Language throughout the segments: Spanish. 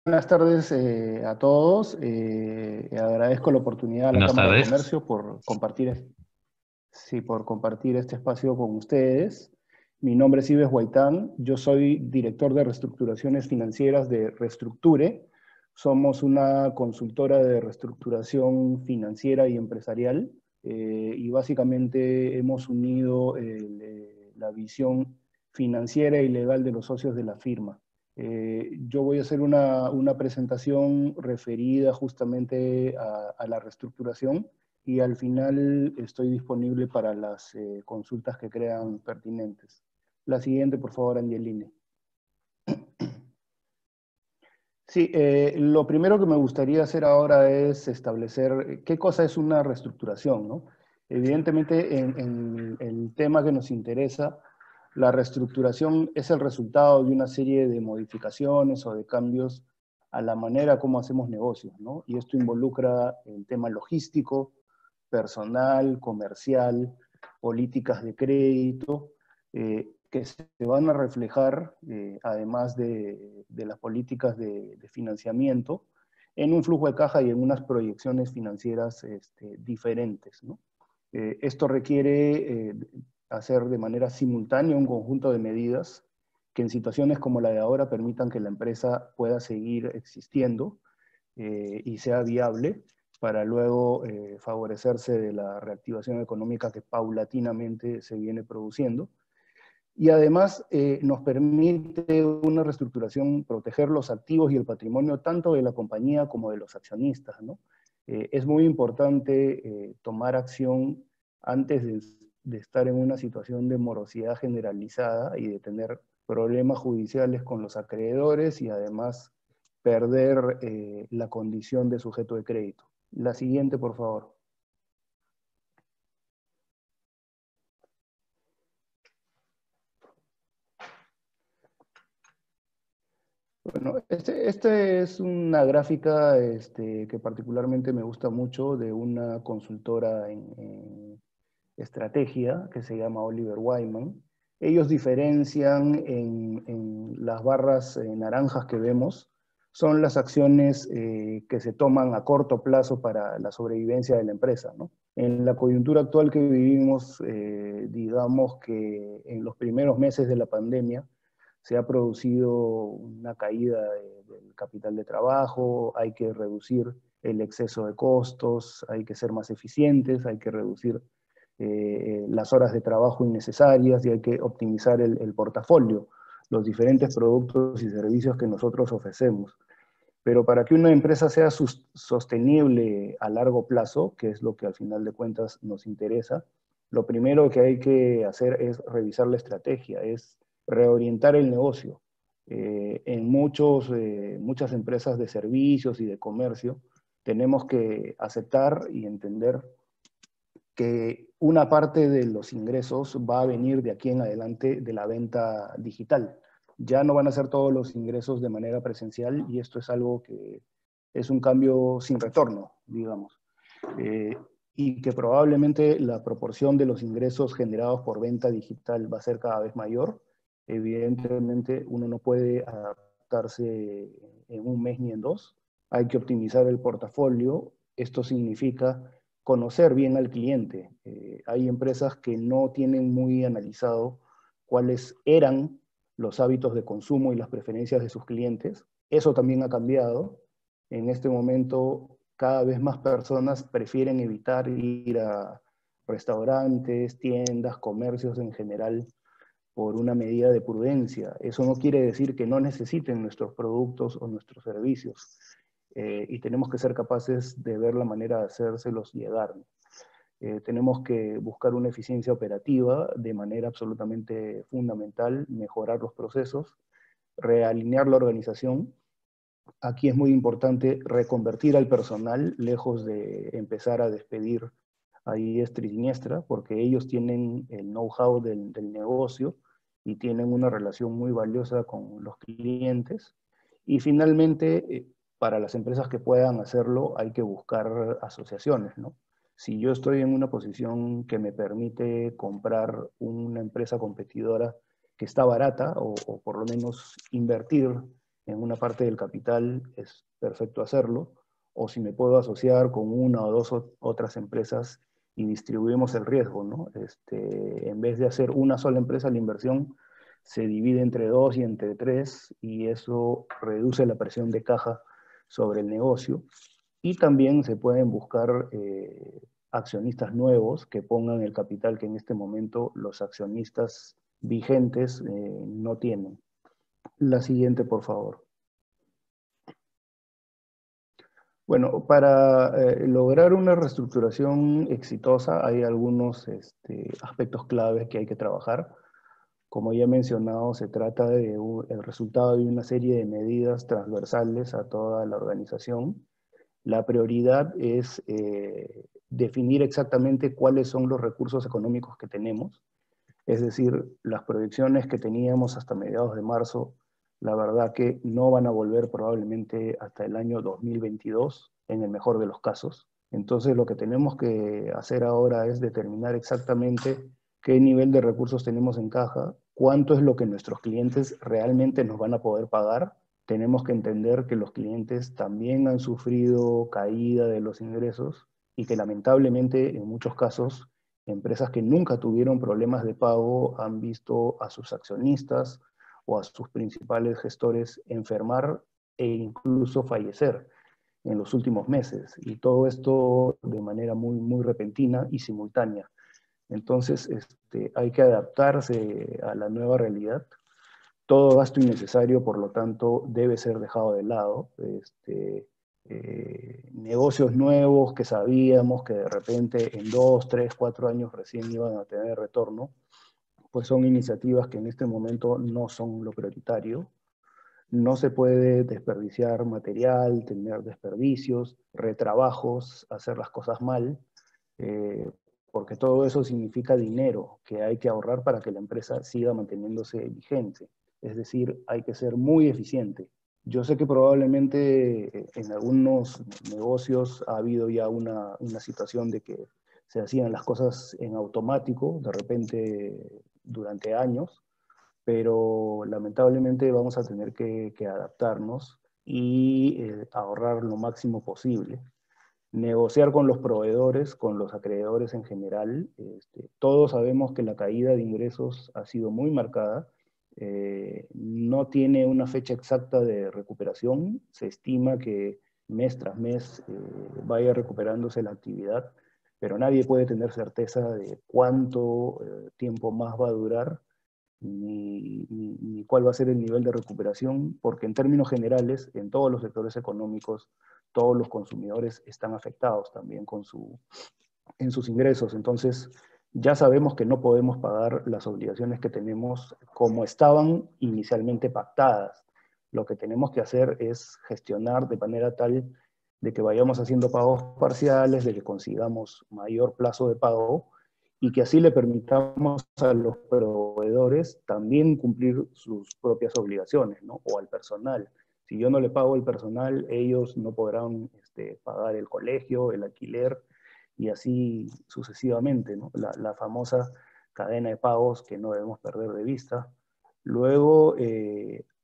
Buenas tardes a todos. Agradezco la oportunidad a la Buenas Cámara de tardes. Comercio por compartir, sí, por compartir este espacio con ustedes. Mi nombre es Ives Guaitán. Yo soy director de reestructuraciones financieras de Reestructure. Somos una consultora de reestructuración financiera y empresarial, y básicamente hemos unido la visión financiera y legal de los socios de la firma. Yo voy a hacer una presentación referida justamente a la reestructuración y al final estoy disponible para las consultas que crean pertinentes. La siguiente, por favor, Angeline. Sí, lo primero que me gustaría hacer ahora es establecer qué cosa es una reestructuración, ¿no? Evidentemente, en el tema que nos interesa, la reestructuración es el resultado de una serie de modificaciones o de cambios a la manera como hacemos negocios, ¿no? Y esto involucra el tema logístico, personal, comercial, políticas de crédito, que se van a reflejar, además de las políticas de financiamiento, en un flujo de caja y en unas proyecciones financieras diferentes, ¿no? Esto requiere hacer de manera simultánea un conjunto de medidas que en situaciones como la de ahora permitan que la empresa pueda seguir existiendo y sea viable para luego favorecerse de la reactivación económica que paulatinamente se viene produciendo. Y además nos permite una reestructuración proteger los activos y el patrimonio tanto de la compañía como de los accionistas, ¿no? Es muy importante tomar acción antes de estar en una situación de morosidad generalizada y de tener problemas judiciales con los acreedores y además perder la condición de sujeto de crédito. La siguiente, por favor. Bueno, este es una gráfica que particularmente me gusta mucho de una consultora en estrategia que se llama Oliver Wyman. Ellos diferencian en las barras naranjas que vemos, son las acciones que se toman a corto plazo para la sobrevivencia de la empresa, ¿no? En la coyuntura actual que vivimos, digamos que en los primeros meses de la pandemia, se ha producido una caída del capital de trabajo, hay que reducir el exceso de costos, hay que ser más eficientes, hay que reducir las horas de trabajo innecesarias y hay que optimizar el portafolio, los diferentes productos y servicios que nosotros ofrecemos. Pero para que una empresa sea sostenible a largo plazo, que es lo que al final de cuentas nos interesa, lo primero que hay que hacer es revisar la estrategia, es reorientar el negocio. En muchas empresas de servicios y de comercio tenemos que aceptar y entender que una parte de los ingresos va a venir de aquí en adelante de la venta digital. Ya no van a ser todos los ingresos de manera presencial y esto es algo que es un cambio sin retorno, digamos. Eh, y que probablemente la proporción de los ingresos generados por venta digital va a ser cada vez mayor. Evidentemente, uno no puede adaptarse en un mes ni en dos. Hay que optimizar el portafolio. Esto significa conocer bien al cliente. Hay empresas que no tienen muy analizado cuáles eran los hábitos de consumo y las preferencias de sus clientes. Eso también ha cambiado. En este momento, cada vez más personas prefieren evitar ir a restaurantes, tiendas, comercios en general por una medida de prudencia. Eso no quiere decir que no necesiten nuestros productos o nuestros servicios. Y tenemos que ser capaces de ver la manera de hacérselos llegar. Tenemos que buscar una eficiencia operativa de manera absolutamente fundamental, mejorar los procesos, realinear la organización. Aquí es muy importante reconvertir al personal, lejos de empezar a despedir a diestra y siniestra, porque ellos tienen el know-how del negocio y tienen una relación muy valiosa con los clientes. Y finalmente, para las empresas que puedan hacerlo, hay que buscar asociaciones, ¿no? Si yo estoy en una posición que me permite comprar una empresa competidora que está barata o por lo menos invertir en una parte del capital, es perfecto hacerlo, o si me puedo asociar con una o dos otras empresas y distribuimos el riesgo, ¿no? En vez de hacer una sola empresa, la inversión se divide entre dos y entre tres, y eso reduce la presión de caja sobre el negocio. Y también se pueden buscar accionistas nuevos que pongan el capital que en este momento los accionistas vigentes no tienen. La siguiente, por favor. Bueno, para lograr una reestructuración exitosa hay algunos aspectos claves que hay que trabajar. Como ya he mencionado, se trata de el resultado de una serie de medidas transversales a toda la organización. La prioridad es definir exactamente cuáles son los recursos económicos que tenemos, es decir, las proyecciones que teníamos hasta mediados de marzo, la verdad que no van a volver probablemente hasta el año 2022, en el mejor de los casos. Entonces lo que tenemos que hacer ahora es determinar exactamente qué nivel de recursos tenemos en caja, cuánto es lo que nuestros clientes realmente nos van a poder pagar. Tenemos que entender que los clientes también han sufrido caída de los ingresos y que lamentablemente en muchos casos empresas que nunca tuvieron problemas de pago han visto a sus accionistas o a sus principales gestores enfermar e incluso fallecer en los últimos meses. Y todo esto de manera muy repentina y simultánea. Entonces, hay que adaptarse a la nueva realidad. Todo gasto innecesario, por lo tanto, debe ser dejado de lado. Negocios nuevos que sabíamos que de repente en 2, 3, 4 años recién iban a tener retorno, pues son iniciativas que en este momento no son lo prioritario. No se puede desperdiciar material, tener desperdicios, retrabajos, hacer las cosas mal, eh, porque todo eso significa dinero que hay que ahorrar para que la empresa siga manteniéndose vigente. Es decir, hay que ser muy eficiente. Yo sé que probablemente en algunos negocios ha habido ya una situación de que se hacían las cosas en automático, de repente durante años, pero lamentablemente vamos a tener que adaptarnos y ahorrar lo máximo posible. Negociar con los proveedores, con los acreedores en general. Todos sabemos que la caída de ingresos ha sido muy marcada. No tiene una fecha exacta de recuperación. Se estima que mes tras mes vaya recuperándose la actividad, pero nadie puede tener certeza de cuánto tiempo más va a durar ni cuál va a ser el nivel de recuperación, porque en términos generales, en todos los sectores económicos, todos los consumidores están afectados también en sus ingresos. Entonces, ya sabemos que no podemos pagar las obligaciones que tenemos como estaban inicialmente pactadas. Lo que tenemos que hacer es gestionar de manera tal de que vayamos haciendo pagos parciales, de que consigamos mayor plazo de pago y que así le permitamos a los proveedores también cumplir sus propias obligaciones, ¿no? O al personal. Si yo no le pago el personal, ellos no podrán pagar el colegio, el alquiler, y así sucesivamente, ¿no? La famosa cadena de pagos que no debemos perder de vista. Luego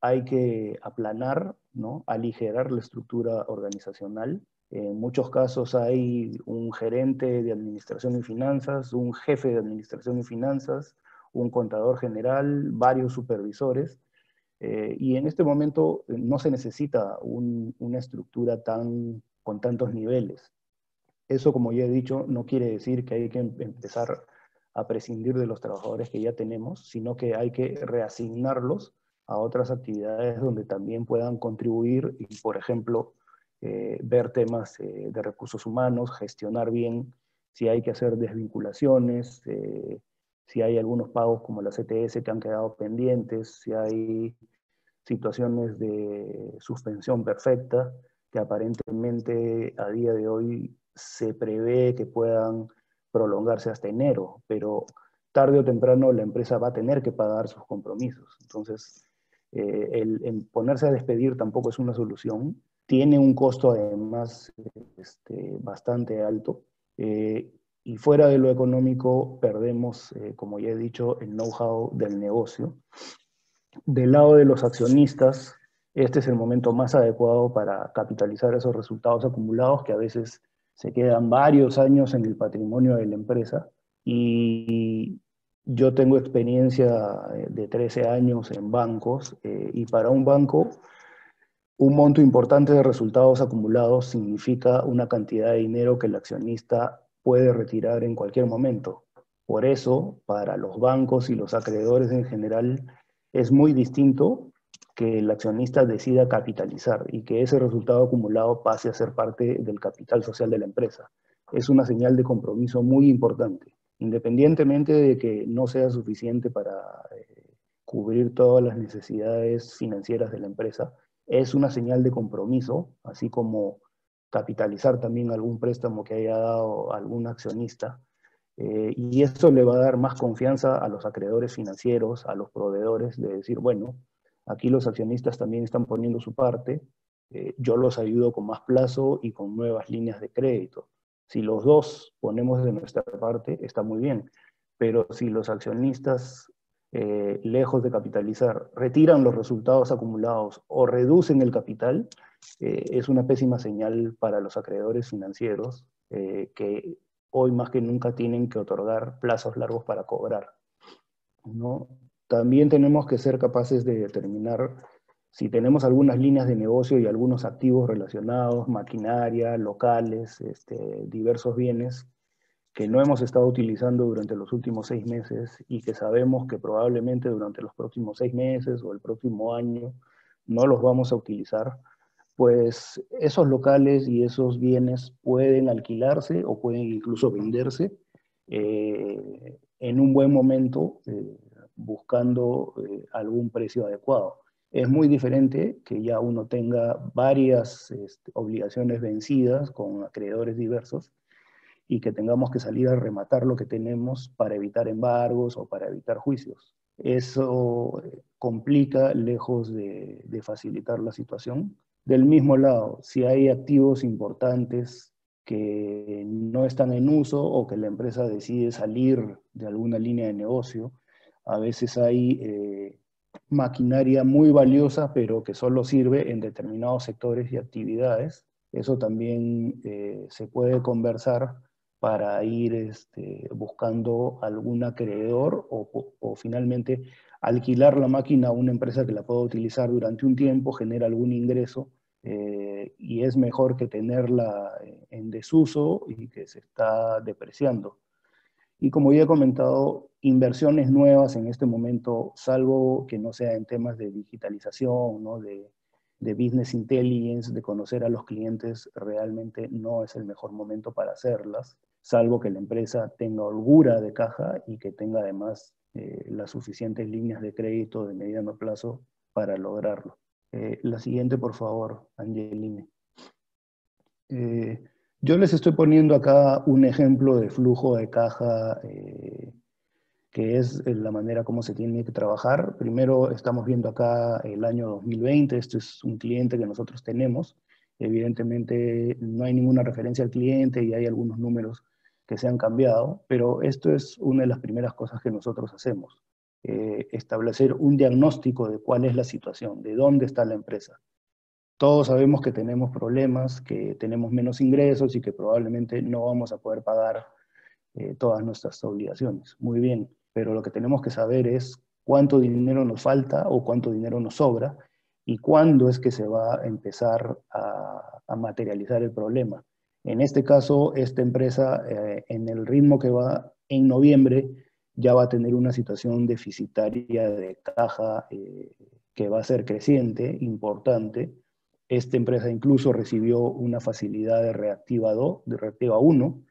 hay que aplanar, ¿no? Aligerar la estructura organizacional. En muchos casos hay un gerente de administración y finanzas, un jefe de administración y finanzas, un contador general, varios supervisores, y en este momento no se necesita una estructura con tantos niveles. Eso, como ya he dicho, no quiere decir que hay que empezar a prescindir de los trabajadores que ya tenemos, sino que hay que reasignarlos a otras actividades donde también puedan contribuir y, por ejemplo, ver temas de recursos humanos, gestionar bien si hay que hacer desvinculaciones, si hay algunos pagos como la CTS que han quedado pendientes, si hay situaciones de suspensión perfecta, que aparentemente a día de hoy se prevé que puedan prolongarse hasta enero, pero tarde o temprano la empresa va a tener que pagar sus compromisos. Entonces, el ponerse a despedir tampoco es una solución. Tiene un costo además bastante alto. Y fuera de lo económico, perdemos, como ya he dicho, el know-how del negocio. Del lado de los accionistas, este es el momento más adecuado para capitalizar esos resultados acumulados que a veces se quedan varios años en el patrimonio de la empresa. Y yo tengo experiencia de 13 años en bancos y para un banco un monto importante de resultados acumulados significa una cantidad de dinero que el accionista puede retirar en cualquier momento. Por eso, para los bancos y los acreedores en general, es muy distinto que el accionista decida capitalizar y que ese resultado acumulado pase a ser parte del capital social de la empresa. Es una señal de compromiso muy importante, independientemente de que no sea suficiente para cubrir todas las necesidades financieras de la empresa. Es una señal de compromiso, así como capitalizar también algún préstamo que haya dado algún accionista. Y eso le va a dar más confianza a los acreedores financieros, a los proveedores, de decir, bueno, aquí los accionistas también están poniendo su parte, yo los ayudo con más plazo y con nuevas líneas de crédito. Si los dos ponemos de nuestra parte, está muy bien, pero si los accionistas, lejos de capitalizar, retiran los resultados acumulados o reducen el capital, es una pésima señal para los acreedores financieros que hoy más que nunca tienen que otorgar plazos largos para cobrar, ¿no? También tenemos que ser capaces de determinar si tenemos algunas líneas de negocio y algunos activos relacionados, maquinaria, locales, diversos bienes que no hemos estado utilizando durante los últimos 6 meses y que sabemos que probablemente durante los próximos 6 meses o el próximo año no los vamos a utilizar, pues esos locales y esos bienes pueden alquilarse o pueden incluso venderse en un buen momento buscando algún precio adecuado. Es muy diferente que ya uno tenga varias obligaciones vencidas con acreedores diversos y que tengamos que salir a rematar lo que tenemos para evitar embargos o para evitar juicios. Eso complica lejos de facilitar la situación. Del mismo lado, si hay activos importantes que no están en uso o que la empresa decide salir de alguna línea de negocio, a veces hay maquinaria muy valiosa, pero que solo sirve en determinados sectores y actividades. Eso también se puede conversar para ir buscando algún acreedor o finalmente alquilar la máquina a una empresa que la pueda utilizar durante un tiempo, genera algún ingreso y es mejor que tenerla en desuso y que se está depreciando. Y como ya he comentado, inversiones nuevas en este momento, salvo que no sea en temas de digitalización, ¿no? de business intelligence, de conocer a los clientes, realmente no es el mejor momento para hacerlas, salvo que la empresa tenga holgura de caja y que tenga además las suficientes líneas de crédito de mediano plazo para lograrlo. La siguiente, por favor, Angeline. Yo les estoy poniendo acá un ejemplo de flujo de caja que es la manera como se tiene que trabajar. Primero estamos viendo acá el año 2020, este es un cliente que nosotros tenemos. Evidentemente no hay ninguna referencia al cliente y hay algunos números que se han cambiado, pero esto es una de las primeras cosas que nosotros hacemos. Establecer un diagnóstico de cuál es la situación, de dónde está la empresa. Todos sabemos que tenemos problemas, que tenemos menos ingresos y que probablemente no vamos a poder pagar todas nuestras obligaciones. Muy bien, pero lo que tenemos que saber es cuánto dinero nos falta o cuánto dinero nos sobra y cuándo es que se va a empezar a materializar el problema. En este caso, esta empresa, en el ritmo que va en noviembre, ya va a tener una situación deficitaria de caja que va a ser creciente, importante. Esta empresa incluso recibió una facilidad de reactiva 2, de reactiva 1,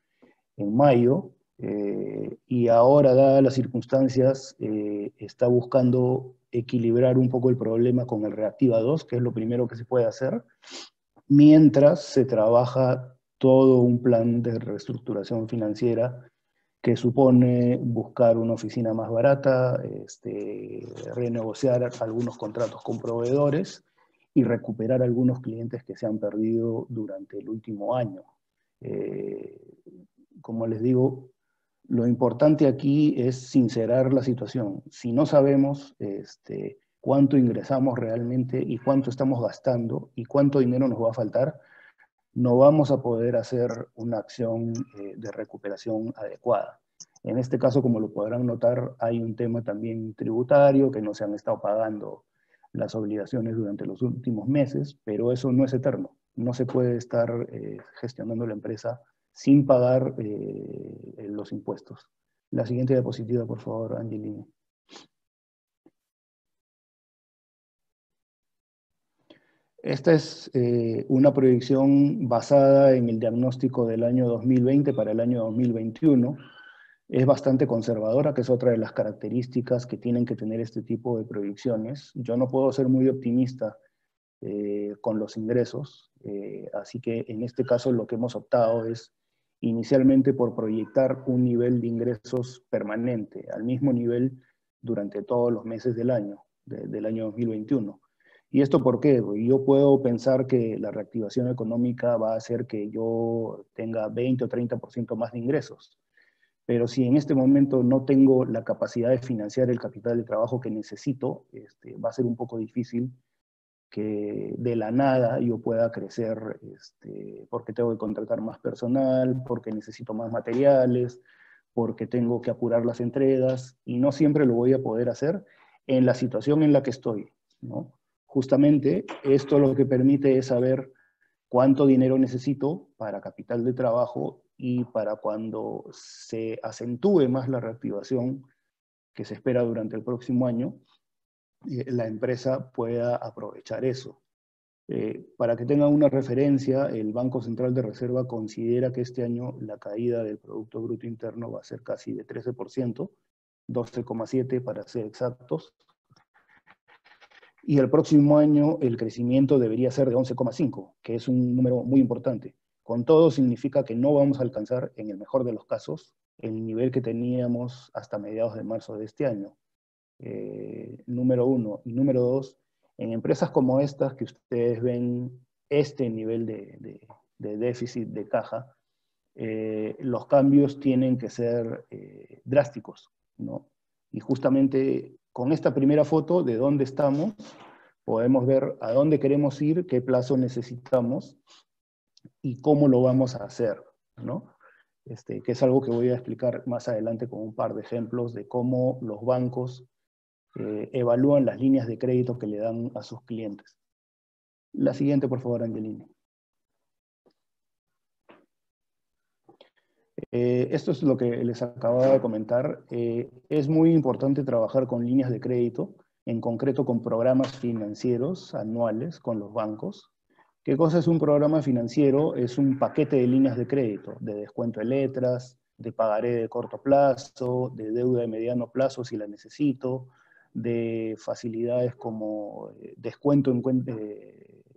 en mayo, y ahora, dadas las circunstancias, está buscando equilibrar un poco el problema con el Reactiva 2, que es lo primero que se puede hacer, mientras se trabaja todo un plan de reestructuración financiera que supone buscar una oficina más barata, renegociar algunos contratos con proveedores y recuperar algunos clientes que se han perdido durante el último año. Como les digo, lo importante aquí es sincerar la situación. Si no sabemos cuánto ingresamos realmente y cuánto estamos gastando y cuánto dinero nos va a faltar, no vamos a poder hacer una acción de recuperación adecuada. En este caso, como lo podrán notar, hay un tema también tributario, que no se han estado pagando las obligaciones durante los últimos meses, pero eso no es eterno. No se puede estar gestionando la empresa sin pagar los impuestos. La siguiente diapositiva, por favor, Angelina. Esta es una proyección basada en el diagnóstico del año 2020 para el año 2021. Es bastante conservadora, que es otra de las características que tienen que tener este tipo de proyecciones. Yo no puedo ser muy optimista con los ingresos, así que en este caso lo que hemos optado es inicialmente por proyectar un nivel de ingresos permanente, al mismo nivel durante todos los meses del año, del año 2021. ¿Y esto por qué? Yo puedo pensar que la reactivación económica va a hacer que yo tenga 20 o 30% más de ingresos. Pero si en este momento no tengo la capacidad de financiar el capital de trabajo que necesito, va a ser un poco difícil que de la nada yo pueda crecer, porque tengo que contratar más personal, porque necesito más materiales, porque tengo que apurar las entregas, y no siempre lo voy a poder hacer en la situación en la que estoy, ¿no? Justamente esto lo que permite es saber cuánto dinero necesito para capital de trabajo y para cuando se acentúe más la reactivación que se espera durante el próximo año, la empresa pueda aprovechar eso. Para que tengan una referencia, el Banco Central de Reserva considera que este año la caída del Producto Bruto Interno va a ser casi de 13%, 12,7% para ser exactos, y el próximo año el crecimiento debería ser de 11,5%, que es un número muy importante. Con todo significa que no vamos a alcanzar, en el mejor de los casos, el nivel que teníamos hasta mediados de marzo de este año. Número uno. Y número dos, en empresas como estas que ustedes ven este nivel de déficit de caja, los cambios tienen que ser drásticos, ¿no? Y justamente con esta primera foto de dónde estamos, podemos ver a dónde queremos ir, qué plazo necesitamos y cómo lo vamos a hacer, ¿no? Que es algo que voy a explicar más adelante con un par de ejemplos de cómo los bancos evalúan las líneas de crédito que le dan a sus clientes. La siguiente, por favor, Angelina. Esto es lo que les acababa de comentar. Es muy importante trabajar con líneas de crédito, en concreto con programas financieros anuales con los bancos. ¿Qué cosa es un programa financiero? Es un paquete de líneas de crédito, de descuento de letras, de pagaré de corto plazo, de deuda de mediano plazo si la necesito, de facilidades como descuento en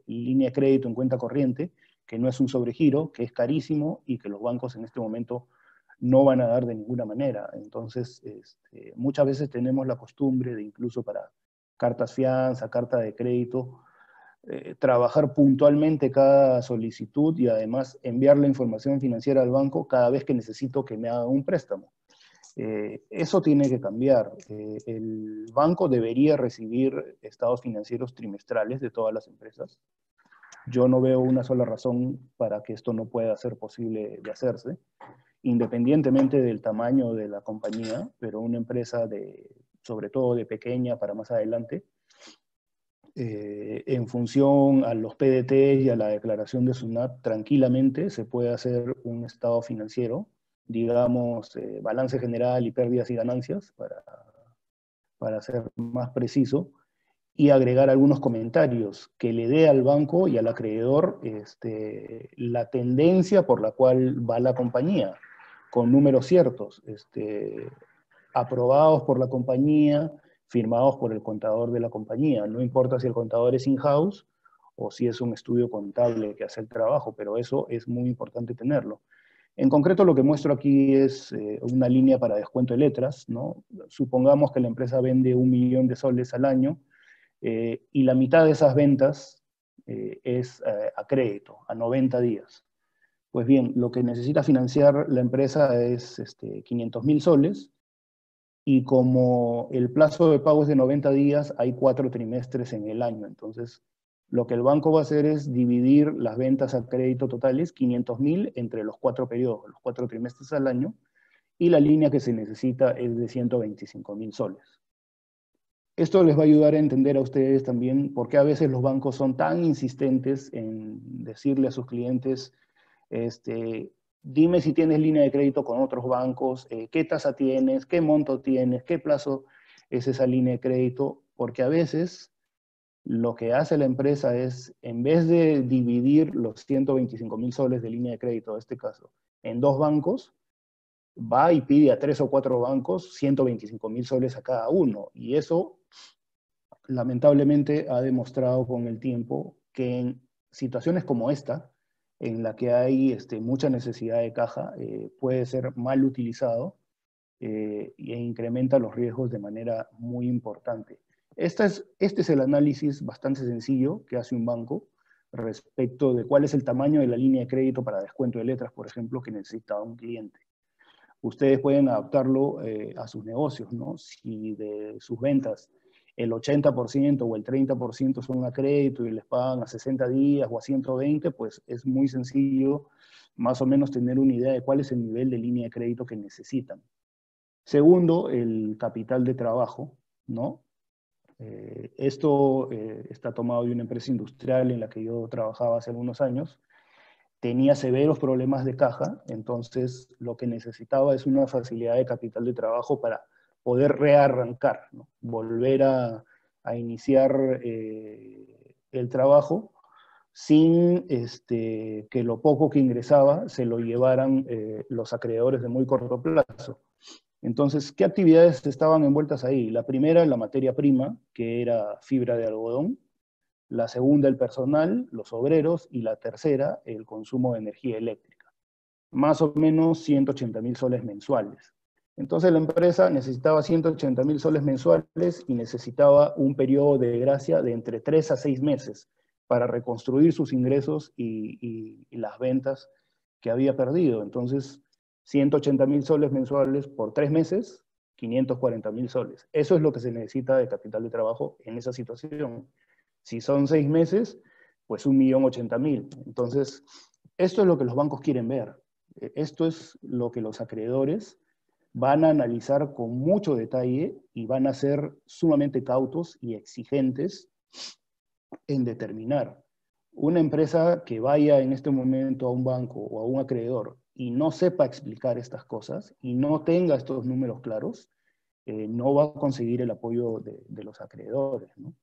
línea de crédito en cuenta corriente, que no es un sobregiro, que es carísimo y que los bancos en este momento no van a dar de ninguna manera. Entonces, muchas veces tenemos la costumbre de incluso para cartas fianza, carta de crédito, trabajar puntualmente cada solicitud y además enviar la información financiera al banco cada vez que necesito que me haga un préstamo. Eso tiene que cambiar. El banco debería recibir estados financieros trimestrales de todas las empresas. Yo no veo una sola razón para que esto no pueda ser posible de hacerse, independientemente del tamaño de la compañía, pero una empresa sobre todo de pequeña para más adelante, en función a los PDT y a la declaración de SUNAT, tranquilamente se puede hacer un estado financiero, digamos, balance general y pérdidas y ganancias, para ser más preciso, y agregar algunos comentarios que le dé al banco y al acreedor la tendencia por la cual va la compañía, con números ciertos, aprobados por la compañía, firmados por el contador de la compañía. No importa si el contador es in-house o si es un estudio contable que hace el trabajo, pero eso es muy importante tenerlo. En concreto, lo que muestro aquí es una línea para descuento de letras, ¿no? Supongamos que la empresa vende 1 millón de soles al año, y la mitad de esas ventas es a crédito, a 90 días. Pues bien, lo que necesita financiar la empresa es 500.000 soles, y como el plazo de pago es de 90 días, hay 4 trimestres en el año. Entonces, lo que el banco va a hacer es dividir las ventas a crédito totales, 500.000, entre los 4 periodos, los 4 trimestres al año, y la línea que se necesita es de 125.000 soles. Esto les va a ayudar a entender a ustedes también por qué a veces los bancos son tan insistentes en decirle a sus clientes, dime si tienes línea de crédito con otros bancos, qué tasa tienes, qué monto tienes, qué plazo es esa línea de crédito, porque a veces lo que hace la empresa es, en vez de dividir los 125.000 soles de línea de crédito, en este caso, en 2 bancos, va y pide a 3 o 4 bancos 125.000 soles a cada uno. Y eso, lamentablemente, ha demostrado con el tiempo que en situaciones como esta, en la que hay mucha necesidad de caja, puede ser mal utilizado e incrementa los riesgos de manera muy importante. Este es el análisis bastante sencillo que hace un banco respecto de cuál es el tamaño de la línea de crédito para descuento de letras, por ejemplo, que necesita un cliente. Ustedes pueden adaptarlo a sus negocios, ¿no? Si de sus ventas el 80% o el 30% son a crédito y les pagan a 60 días o a 120, pues es muy sencillo más o menos tener una idea de cuál es el nivel de línea de crédito que necesitan. Segundo, el capital de trabajo, ¿no? Esto está tomado de una empresa industrial en la que yo trabajaba hace algunos años. Tenía severos problemas de caja, entonces lo que necesitaba es una facilidad de capital de trabajo para poder rearrancar, ¿no? Volver a iniciar el trabajo sin que lo poco que ingresaba se lo llevaran los acreedores de muy corto plazo. Entonces, ¿qué actividades estaban envueltas ahí? La primera, la materia prima, que era fibra de algodón. La segunda, el personal, los obreros. Y la tercera, el consumo de energía eléctrica. Más o menos 180.000 soles mensuales. Entonces, la empresa necesitaba 180.000 soles mensuales y necesitaba un periodo de gracia de entre 3 a 6 meses para reconstruir sus ingresos y las ventas que había perdido. Entonces, 180.000 soles mensuales por 3 meses, 540.000 soles. Eso es lo que se necesita de capital de trabajo en esa situación. Si son 6 meses, pues 1.080.000. Entonces, esto es lo que los bancos quieren ver. Esto es lo que los acreedores van a analizar con mucho detalle y van a ser sumamente cautos y exigentes en determinar. Una empresa que vaya en este momento a un banco o a un acreedor y no sepa explicar estas cosas y no tenga estos números claros, no va a conseguir el apoyo de los acreedores, ¿no?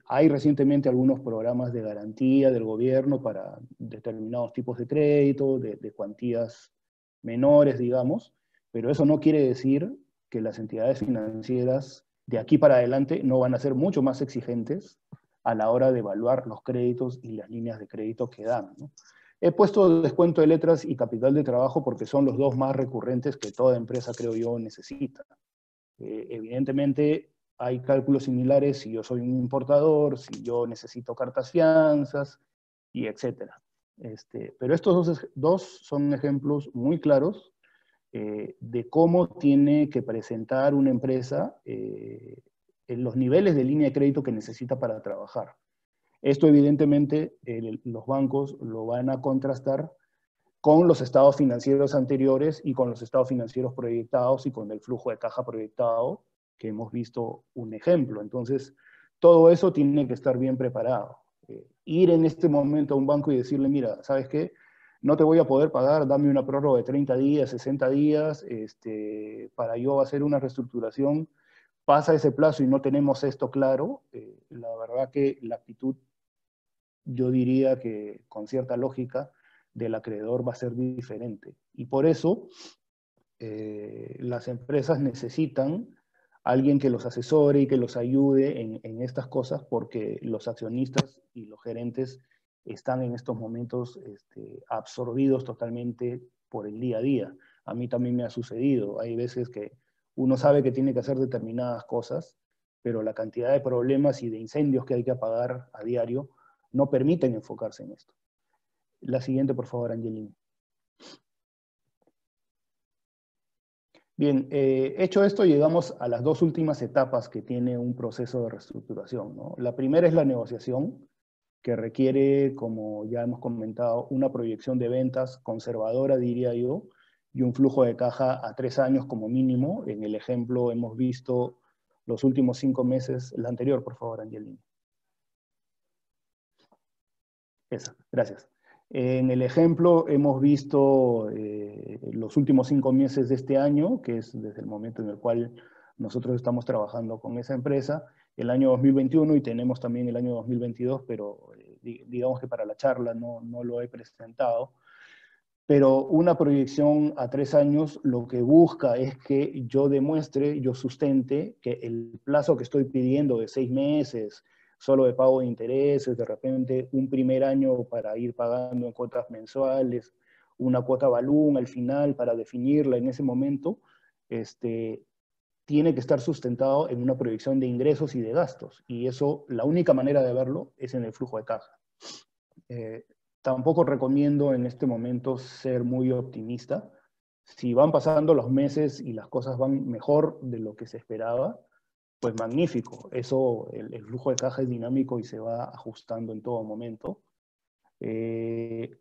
Hay recientemente algunos programas de garantía del gobierno para determinados tipos de crédito, de cuantías menores, digamos, pero eso no quiere decir que las entidades financieras de aquí para adelante no van a ser mucho más exigentes a la hora de evaluar los créditos y las líneas de crédito que dan, ¿no? He puesto descuento de letras y capital de trabajo porque son los dos más recurrentes que toda empresa, creo yo, necesita. Evidentemente, hay cálculos similares si yo soy un importador, si yo necesito cartas fianzas, y etcétera. Pero estos dos son ejemplos muy claros de cómo tiene que presentar una empresa en los niveles de línea de crédito que necesita para trabajar. Esto evidentemente los bancos lo van a contrastar con los estados financieros anteriores y con los estados financieros proyectados y con el flujo de caja proyectado, que hemos visto un ejemplo. Entonces, todo eso tiene que estar bien preparado. Ir en este momento a un banco y decirle, mira, ¿sabes qué? No te voy a poder pagar, dame una prórroga de 30 días, 60 días, para yo hacer una reestructuración. Pasa ese plazo y no tenemos esto claro. La verdad que la actitud, yo diría que con cierta lógica, del acreedor va a ser diferente. Y por eso las empresas necesitan alguien que los asesore y que los ayude en estas cosas, porque los accionistas y los gerentes están en estos momentos absorbidos totalmente por el día a día. A mí también me ha sucedido. Hay veces que uno sabe que tiene que hacer determinadas cosas, pero la cantidad de problemas y de incendios que hay que apagar a diario no permiten enfocarse en esto. La siguiente, por favor, Angelina. Bien, hecho esto, llegamos a las dos últimas etapas que tiene un proceso de reestructuración, ¿no? La primera es la negociación, que requiere, como ya hemos comentado, una proyección de ventas conservadora, diría yo, y un flujo de caja a 3 años como mínimo. En el ejemplo hemos visto los últimos 5 meses. La anterior, por favor, Angelina. Esa, gracias. En el ejemplo hemos visto los últimos 5 meses de este año, que es desde el momento en el cual nosotros estamos trabajando con esa empresa, el año 2021 y tenemos también el año 2022, pero digamos que para la charla no lo he presentado. Pero una proyección a 3 años lo que busca es que yo demuestre, yo sustente que el plazo que estoy pidiendo de 6 meses, solo de pago de intereses, de repente un primer año para ir pagando en cuotas mensuales, una cuota balloon al final para definirla en ese momento, tiene que estar sustentado en una proyección de ingresos y de gastos. Y eso, la única manera de verlo es en el flujo de caja. Eh, Tampoco recomiendo en este momento ser muy optimista. Si van pasando los meses y las cosas van mejor de lo que se esperaba, pues magnífico. Eso, el flujo de caja es dinámico y se va ajustando en todo momento. Eh,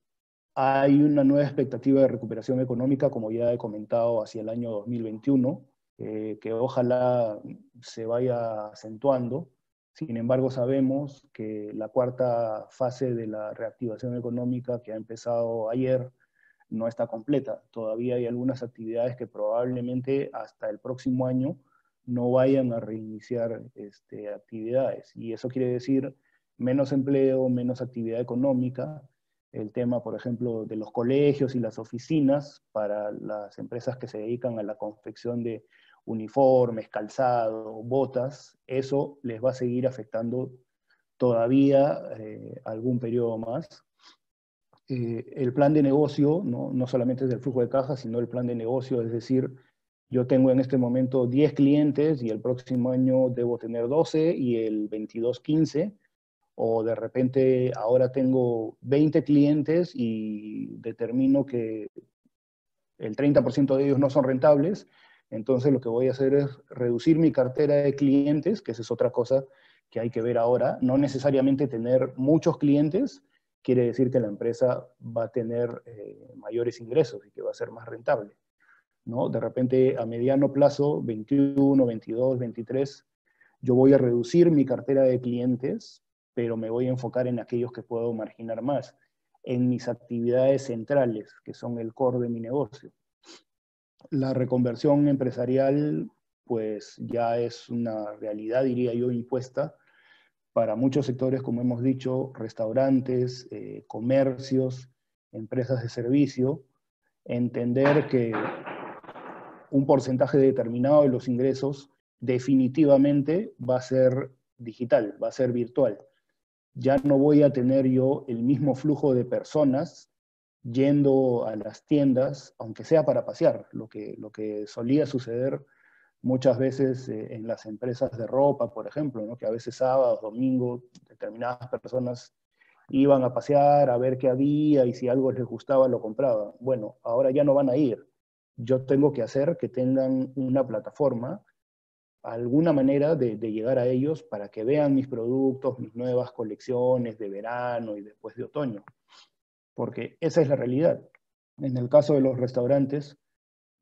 Hay una nueva expectativa de recuperación económica, como ya he comentado, hacia el año 2021, que ojalá se vaya acentuando. Sin embargo, sabemos que la cuarta fase de la reactivación económica que ha empezado ayer no está completa. Todavía hay algunas actividades que probablemente hasta el próximo año no vayan a reiniciar actividades. Y eso quiere decir menos empleo, menos actividad económica. El tema, por ejemplo, de los colegios y las oficinas para las empresas que se dedican a la confección de uniformes, calzado, botas, eso les va a seguir afectando todavía algún periodo más. El plan de negocio, no solamente es el flujo de caja, sino el plan de negocio, es decir, yo tengo en este momento 10 clientes y el próximo año debo tener 12 y el 22 15, o de repente ahora tengo 20 clientes y determino que el 30% de ellos no son rentables, entonces lo que voy a hacer es reducir mi cartera de clientes, que esa es otra cosa que hay que ver ahora. No necesariamente tener muchos clientes quiere decir que la empresa va a tener mayores ingresos y que va a ser más rentable, ¿no? De repente a mediano plazo, 21, 22, 23, yo voy a reducir mi cartera de clientes, pero me voy a enfocar en aquellos que puedo marginar más, en mis actividades centrales, que son el core de mi negocio. La reconversión empresarial, pues ya es una realidad, diría yo, impuesta para muchos sectores, como hemos dicho, restaurantes, comercios, empresas de servicio, entender que un porcentaje determinado de los ingresos definitivamente va a ser digital, va a ser virtual. Ya no voy a tener yo el mismo flujo de personas yendo a las tiendas, aunque sea para pasear, lo que solía suceder muchas veces en las empresas de ropa, por ejemplo, ¿no? Que a veces sábados, domingos, determinadas personas iban a pasear, a ver qué había y si algo les gustaba lo compraban. Bueno, ahora ya no van a ir. Yo tengo que hacer que tengan una plataforma, alguna manera de llegar a ellos para que vean mis productos, mis nuevas colecciones de verano y después de otoño. Porque esa es la realidad. En el caso de los restaurantes,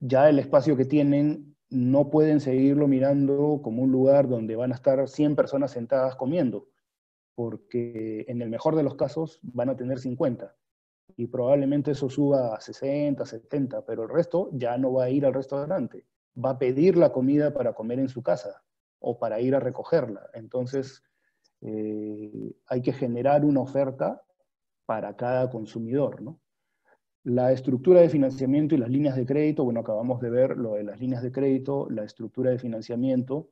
ya el espacio que tienen no pueden seguirlo mirando como un lugar donde van a estar 100 personas sentadas comiendo, porque en el mejor de los casos van a tener 50 y probablemente eso suba a 60, 70, pero el resto ya no va a ir al restaurante, va a pedir la comida para comer en su casa o para ir a recogerla. Entonces, hay que generar una oferta para cada consumidor, ¿no? La estructura de financiamiento y las líneas de crédito, bueno, acabamos de ver lo de las líneas de crédito, la estructura de financiamiento.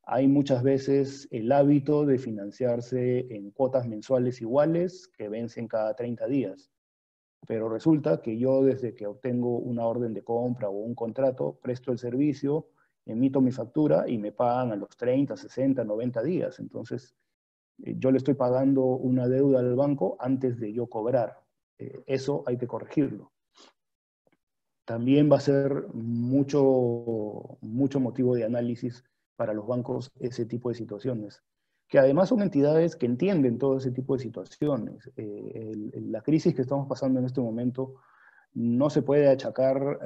Hay muchas veces el hábito de financiarse en cuotas mensuales iguales que vencen cada 30 días. Pero resulta que yo desde que obtengo una orden de compra o un contrato, presto el servicio, emito mi factura y me pagan a los 30, 60, 90 días. Entonces, yo le estoy pagando una deuda al banco antes de yo cobrar. Eso hay que corregirlo. también va a ser mucho motivo de análisis para los bancos ese tipo de situaciones, que además son entidades que entienden todo ese tipo de situaciones. La crisis que estamos pasando en este momento no se puede achacar,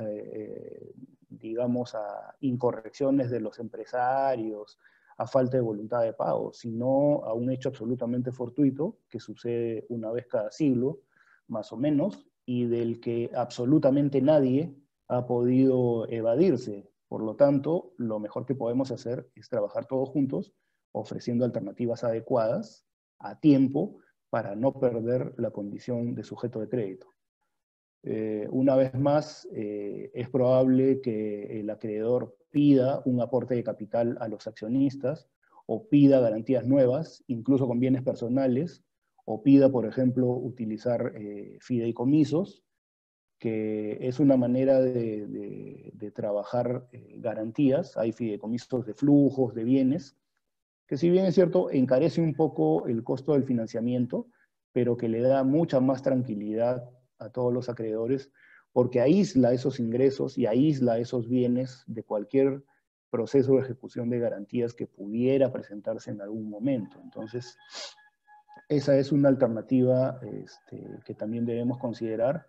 digamos, a incorrecciones de los empresarios, a falta de voluntad de pago, sino a un hecho absolutamente fortuito que sucede una vez cada siglo, más o menos, y del que absolutamente nadie ha podido evadirse. Por lo tanto, lo mejor que podemos hacer es trabajar todos juntos, ofreciendo alternativas adecuadas a tiempo para no perder la condición de sujeto de crédito. Una vez más, es probable que el acreedor pida un aporte de capital a los accionistas o pida garantías nuevas, incluso con bienes personales, o pida, por ejemplo, utilizar fideicomisos, que es una manera de trabajar garantías. Hay fideicomisos de flujos, de bienes, que si bien es cierto, encarece un poco el costo del financiamiento, pero que le da mucha más tranquilidad a todos los acreedores, porque aísla esos ingresos y aísla esos bienes de cualquier proceso de ejecución de garantías que pudiera presentarse en algún momento. Entonces, esa es una alternativa que también debemos considerar.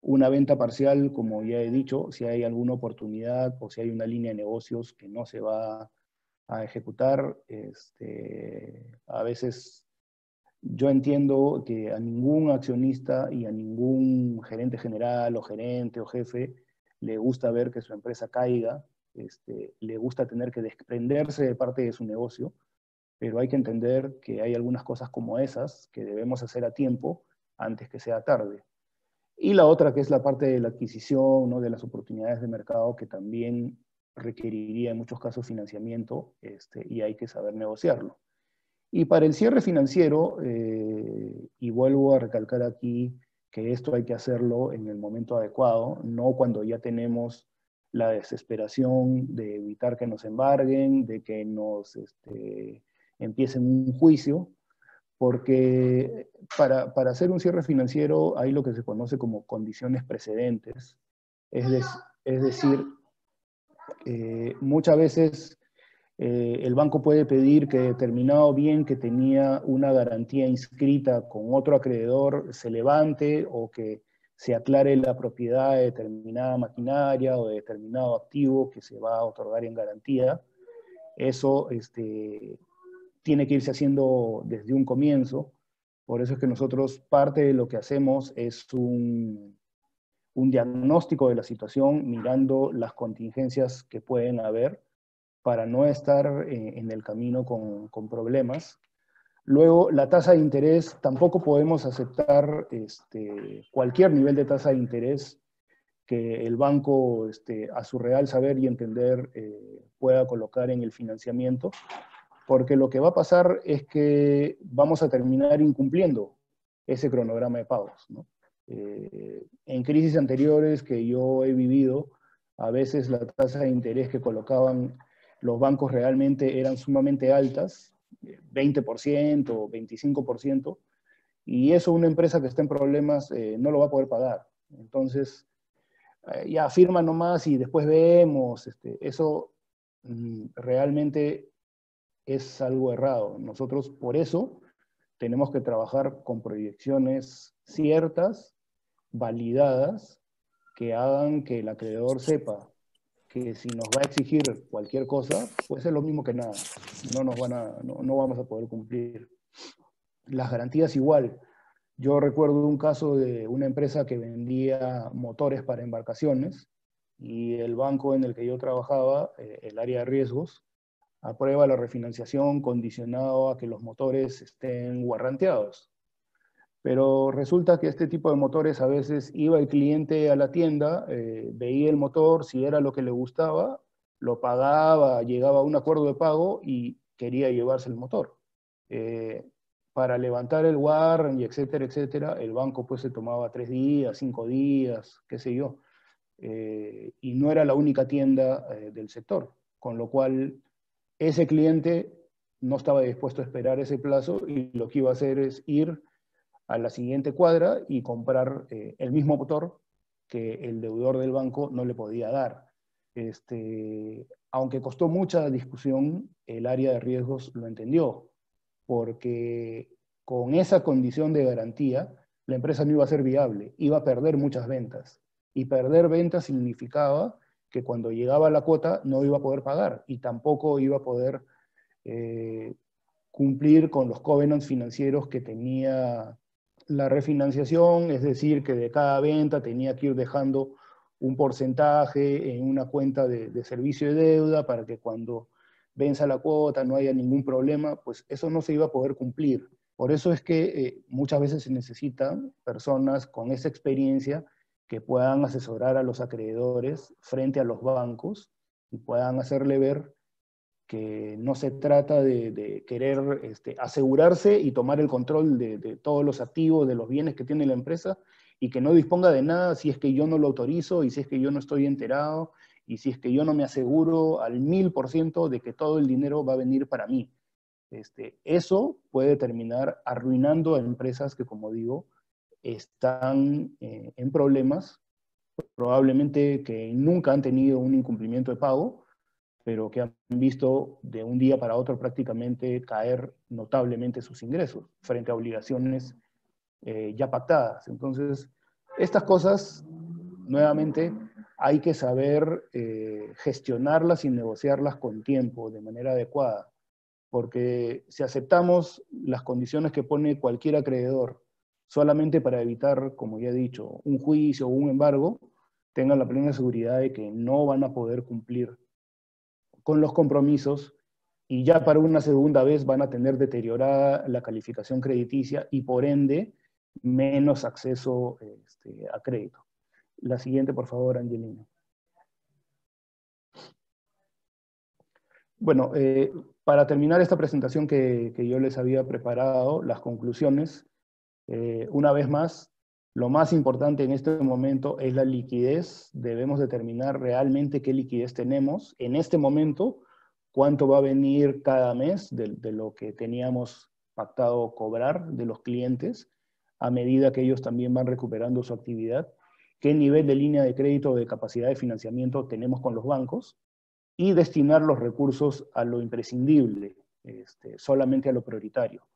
Una venta parcial, como ya he dicho, si hay alguna oportunidad o si hay una línea de negocios que no se va a ejecutar, a veces yo entiendo que a ningún accionista y a ningún gerente general o gerente o jefe le gusta ver que su empresa caiga, le gusta tener que desprenderse de parte de su negocio, pero hay que entender que hay algunas cosas como esas que debemos hacer a tiempo antes que sea tarde. Y la otra, que es la parte de la adquisición, ¿no?, de las oportunidades de mercado, que también requeriría en muchos casos financiamiento, y hay que saber negociarlo. Y para el cierre financiero, y vuelvo a recalcar aquí que esto hay que hacerlo en el momento adecuado, no cuando ya tenemos la desesperación de evitar que nos embarguen, de que nos empiecen un juicio, porque para hacer un cierre financiero hay lo que se conoce como condiciones precedentes, es decir, muchas veces el banco puede pedir que determinado bien que tenía una garantía inscrita con otro acreedor se levante, o que se aclare la propiedad de determinada maquinaria o de determinado activo que se va a otorgar en garantía. Eso tiene que irse haciendo desde un comienzo. Por eso es que nosotros, parte de lo que hacemos es un diagnóstico de la situación, mirando las contingencias que pueden haber, para no estar en el camino con problemas. Luego, la tasa de interés, tampoco podemos aceptar cualquier nivel de tasa de interés que el banco, a su real saber y entender, pueda colocar en el financiamiento, porque lo que va a pasar es que vamos a terminar incumpliendo ese cronograma de pagos, ¿no? En crisis anteriores que yo he vivido, a veces la tasa de interés que colocaban los bancos realmente eran sumamente altas, 20%, 25%, y eso una empresa que está en problemas no lo va a poder pagar. Entonces, ya firma nomás y después vemos, eso realmente es algo errado. Nosotros por eso tenemos que trabajar con proyecciones ciertas, validadas, que hagan que el acreedor sepa que si nos va a exigir cualquier cosa, pues es lo mismo que nada. No vamos a poder cumplir. Las garantías igual. Yo recuerdo un caso de una empresa que vendía motores para embarcaciones, y el banco en el que yo trabajaba, el área de riesgos, aprueba la refinanciación condicionado a que los motores estén guarranteados. Pero resulta que este tipo de motores, a veces iba el cliente a la tienda, veía el motor, si era lo que le gustaba, lo pagaba, llegaba a un acuerdo de pago y quería llevarse el motor. Para levantar el warranty, etcétera, etcétera, el banco pues se tomaba 3 días, 5 días, qué sé yo. Y no era la única tienda del sector, con lo cual ese cliente no estaba dispuesto a esperar ese plazo, y lo que iba a hacer es ir a la siguiente cuadra y comprar el mismo motor que el deudor del banco no le podía dar. Aunque costó mucha discusión, el área de riesgos lo entendió, porque con esa condición de garantía, la empresa no iba a ser viable, iba a perder muchas ventas. Y perder ventas significaba que cuando llegaba la cuota no iba a poder pagar y tampoco iba a poder cumplir con los covenants financieros que tenía la refinanciación, es decir, que de cada venta tenía que ir dejando un porcentaje en una cuenta de servicio de deuda para que cuando venza la cuota no haya ningún problema, pues eso no se iba a poder cumplir. Por eso es que muchas veces se necesitan personas con esa experiencia que puedan asesorar a los acreedores frente a los bancos y puedan hacerle ver que no se trata de querer asegurarse y tomar el control de todos los activos, de los bienes que tiene la empresa, y que no disponga de nada si es que yo no lo autorizo, y si es que yo no estoy enterado, y si es que yo no me aseguro al 1000% de que todo el dinero va a venir para mí. Eso puede terminar arruinando a empresas que, como digo, están en problemas, probablemente que nunca han tenido un incumplimiento de pago, pero que han visto de un día para otro prácticamente caer notablemente sus ingresos frente a obligaciones ya pactadas. Entonces, estas cosas, nuevamente, hay que saber gestionarlas y negociarlas con tiempo, de manera adecuada, porque si aceptamos las condiciones que pone cualquier acreedor solamente para evitar, como ya he dicho, un juicio o un embargo, tengan la plena seguridad de que no van a poder cumplir con los compromisos y ya para una segunda vez van a tener deteriorada la calificación crediticia y por ende menos acceso a crédito. La siguiente, por favor, Angelina. Bueno, para terminar esta presentación que yo les había preparado, las conclusiones, una vez más, lo más importante en este momento es la liquidez. Debemos determinar realmente qué liquidez tenemos en este momento, cuánto va a venir cada mes de lo que teníamos pactado cobrar de los clientes, a medida que ellos también van recuperando su actividad, qué nivel de línea de crédito o de capacidad de financiamiento tenemos con los bancos, y destinar los recursos a lo imprescindible, solamente a lo prioritario.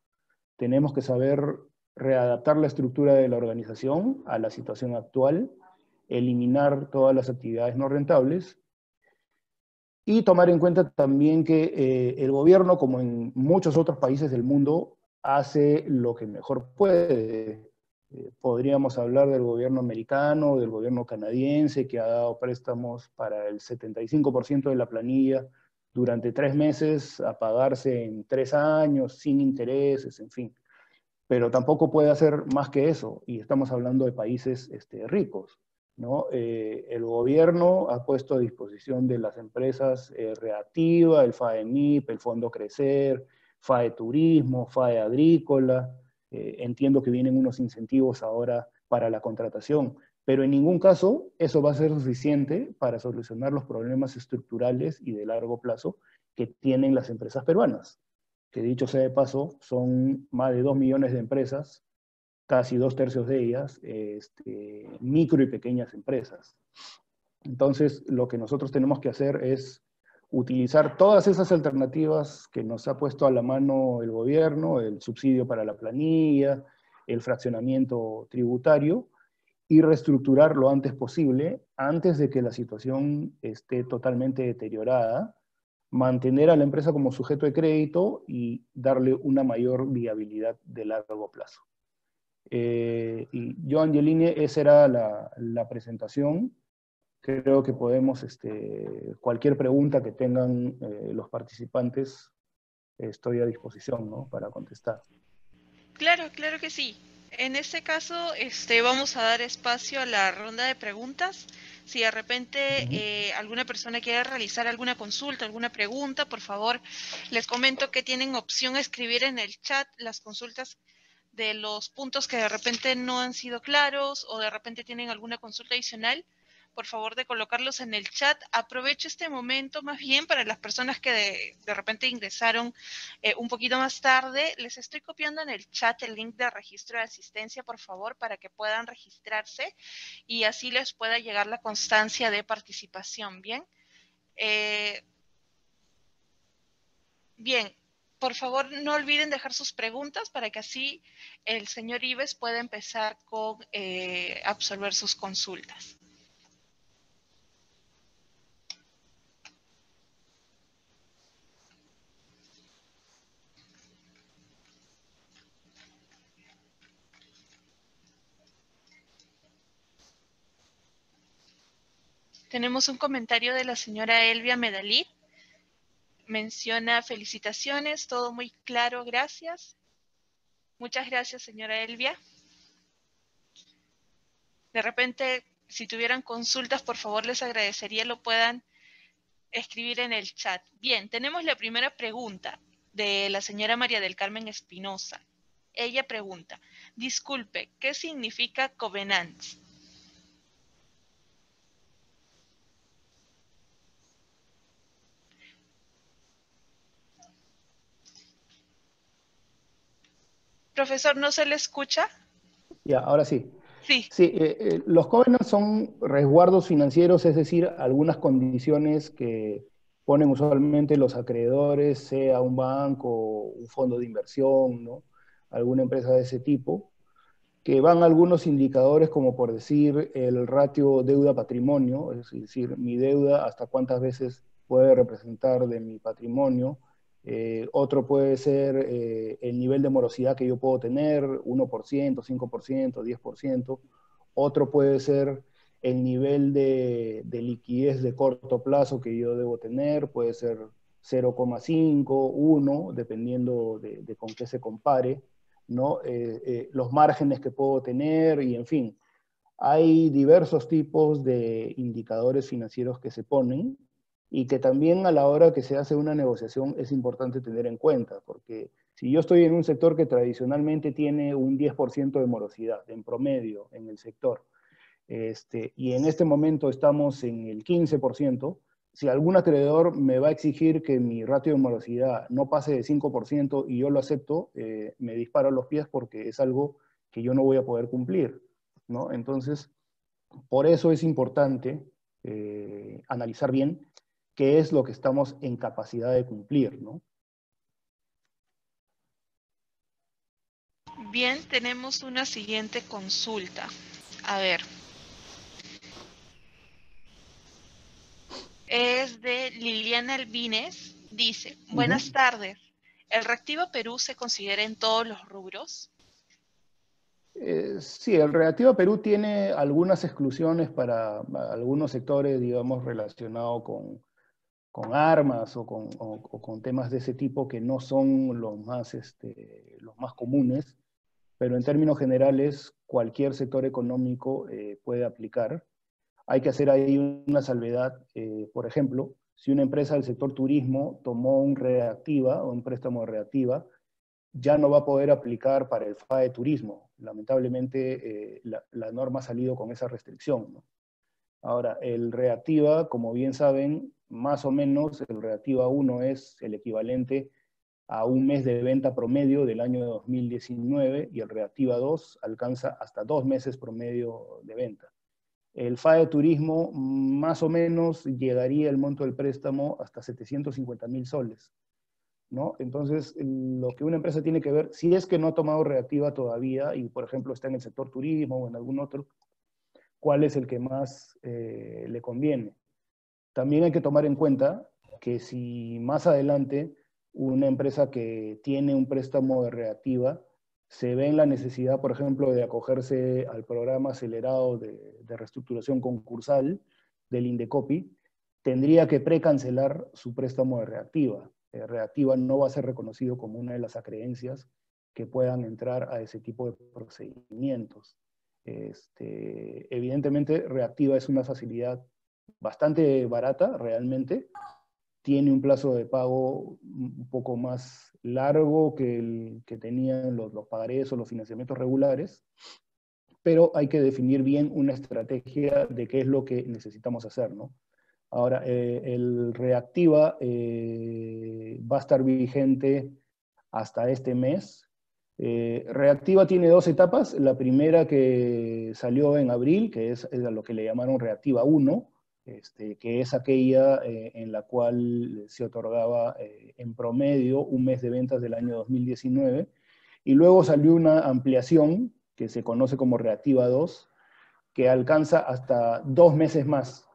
Tenemos que saber readaptar la estructura de la organización a la situación actual, eliminar todas las actividades no rentables y tomar en cuenta también que el gobierno, como en muchos otros países del mundo, hace lo que mejor puede. Podríamos hablar del gobierno americano, del gobierno canadiense, que ha dado préstamos para el 75% de la planilla durante 3 meses, a pagarse en 3 años, sin intereses, en fin. Pero tampoco puede hacer más que eso, y estamos hablando de países ricos, ¿no? El gobierno ha puesto a disposición de las empresas Reactiva, el FAEMIP, el Fondo Crecer, FAE Turismo, FAE Agrícola. Entiendo que vienen unos incentivos ahora para la contratación, pero en ningún caso eso va a ser suficiente para solucionar los problemas estructurales y de largo plazo que tienen las empresas peruanas, que dicho sea de paso, son más de 2 millones de empresas, casi 2/3 de ellas, micro y pequeñas empresas. Entonces, lo que nosotros tenemos que hacer es utilizar todas esas alternativas que nos ha puesto a la mano el gobierno, el subsidio para la planilla, el fraccionamiento tributario, y reestructurar lo antes posible, antes de que la situación esté totalmente deteriorada, mantener a la empresa como sujeto de crédito y darle una mayor viabilidad de largo plazo. Y yo, Angeline, esa era la presentación. Creo que podemos, cualquier pregunta que tengan los participantes, estoy a disposición, ¿no?, para contestar. Claro, claro que sí. En este caso, vamos a dar espacio a la ronda de preguntas. Si de repente alguna persona quiere realizar alguna consulta, alguna pregunta, por favor, les comento que tienen opción a escribir en el chat las consultas de los puntos que de repente no han sido claros o de repente tienen alguna consulta adicional. por favor, de colocarlos en el chat. Aprovecho este momento más bien para las personas que de repente ingresaron un poquito más tarde. Les estoy copiando en el chat el link de registro de asistencia, por favor, para que puedan registrarse y así les pueda llegar la constancia de participación. Bien. Bien, por favor no olviden dejar sus preguntas para que así el señor Ives pueda empezar con absolver sus consultas. Tenemos un comentario de la señora Elvia Medalí. Menciona felicitaciones, todo muy claro, gracias. Muchas gracias, señora Elvia. De repente, si tuvieran consultas, por favor, les agradecería lo puedan escribir en el chat. Bien, tenemos la primera pregunta de la señora María del Carmen Espinosa. Ella pregunta, disculpe, ¿qué significa covenants? Profesor, ¿no se le escucha? Ya, ahora sí. Sí. Sí, los covenants son resguardos financieros, es decir, algunas condiciones que ponen usualmente los acreedores, sea un banco, un fondo de inversión, ¿no? Alguna empresa de ese tipo, que van algunos indicadores como por decir el ratio deuda-patrimonio, es decir, mi deuda hasta cuántas veces puede representar de mi patrimonio. Otro puede ser el nivel de morosidad que yo puedo tener, 1%, 5%, 10%. Otro puede ser el nivel de liquidez de corto plazo que yo debo tener, puede ser 0,5, 1, dependiendo de con qué se compare, ¿no? Los márgenes que puedo tener y en fin. Hay diversos tipos de indicadores financieros que se ponen y que también a la hora que se hace una negociación es importante tener en cuenta, porque si yo estoy en un sector que tradicionalmente tiene un 10% de morosidad en promedio en el sector, y en este momento estamos en el 15%, si algún acreedor me va a exigir que mi ratio de morosidad no pase de 5% y yo lo acepto, me disparo los pies porque es algo que yo no voy a poder cumplir, ¿no? Entonces, por eso es importante analizar bien qué es lo que estamos en capacidad de cumplir, ¿no? Bien, tenemos una siguiente consulta. A ver. Es de Liliana Albines. Dice, buenas tardes. ¿El Reactiva Perú se considera en todos los rubros? Sí, el Reactiva Perú tiene algunas exclusiones para algunos sectores, digamos, relacionados con armas o con temas de ese tipo que no son los más comunes, pero en términos generales cualquier sector económico puede aplicar. Hay que hacer ahí una salvedad, por ejemplo, si una empresa del sector turismo tomó un reactiva o un préstamo de reactiva, ya no va a poder aplicar para el FAE Turismo. Lamentablemente la norma ha salido con esa restricción, ¿no? Ahora, el reactiva, como bien saben, más o menos el reactiva 1 es el equivalente a un mes de venta promedio del año 2019 y el reactiva 2 alcanza hasta 2 meses promedio de venta. El FAE Turismo más o menos llegaría el monto del préstamo hasta 750.000 soles, ¿no? Entonces, lo que una empresa tiene que ver, si es que no ha tomado reactiva todavía y, por ejemplo, está en el sector turismo o en algún otro, cuál es el que más le conviene. También hay que tomar en cuenta que si más adelante una empresa que tiene un préstamo de reactiva se ve en la necesidad, por ejemplo, de acogerse al programa acelerado de reestructuración concursal del Indecopi, tendría que precancelar su préstamo de reactiva. Reactiva no va a ser reconocido como una de las acreencias que puedan entrar a ese tipo de procedimientos. Evidentemente, reactiva es una facilidad bastante barata realmente, tiene un plazo de pago un poco más largo que el que tenían los pagarés o los financiamientos regulares, pero hay que definir bien una estrategia de qué es lo que necesitamos hacer, ¿no? Ahora, el Reactiva va a estar vigente hasta este mes. Reactiva tiene dos etapas. La primera que salió en abril, que es a lo que le llamaron Reactiva 1, que es aquella en la cual se otorgaba en promedio un mes de ventas del año 2019. Y luego salió una ampliación que se conoce como Reactiva 2, que alcanza hasta 2 meses más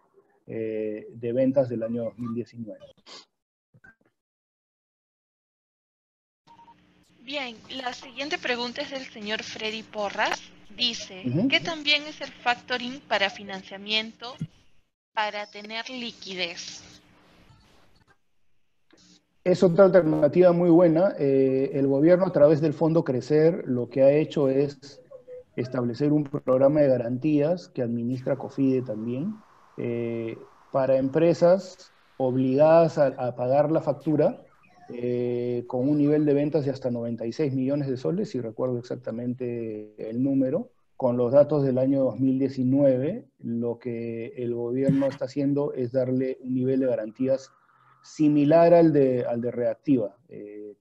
de ventas del año 2019. Bien, la siguiente pregunta es del señor Freddy Porras. Dice, ¿qué Uh-huh. también es el factoring para financiamiento para tener liquidez? Es otra alternativa muy buena. El gobierno, a través del Fondo Crecer, lo que ha hecho es establecer un programa de garantías que administra COFIDE también, para empresas obligadas a pagar la factura con un nivel de ventas de hasta 96 millones de soles, si recuerdo exactamente el número. Con los datos del año 2019, lo que el gobierno está haciendo es darle un nivel de garantías similar al de Reactiva.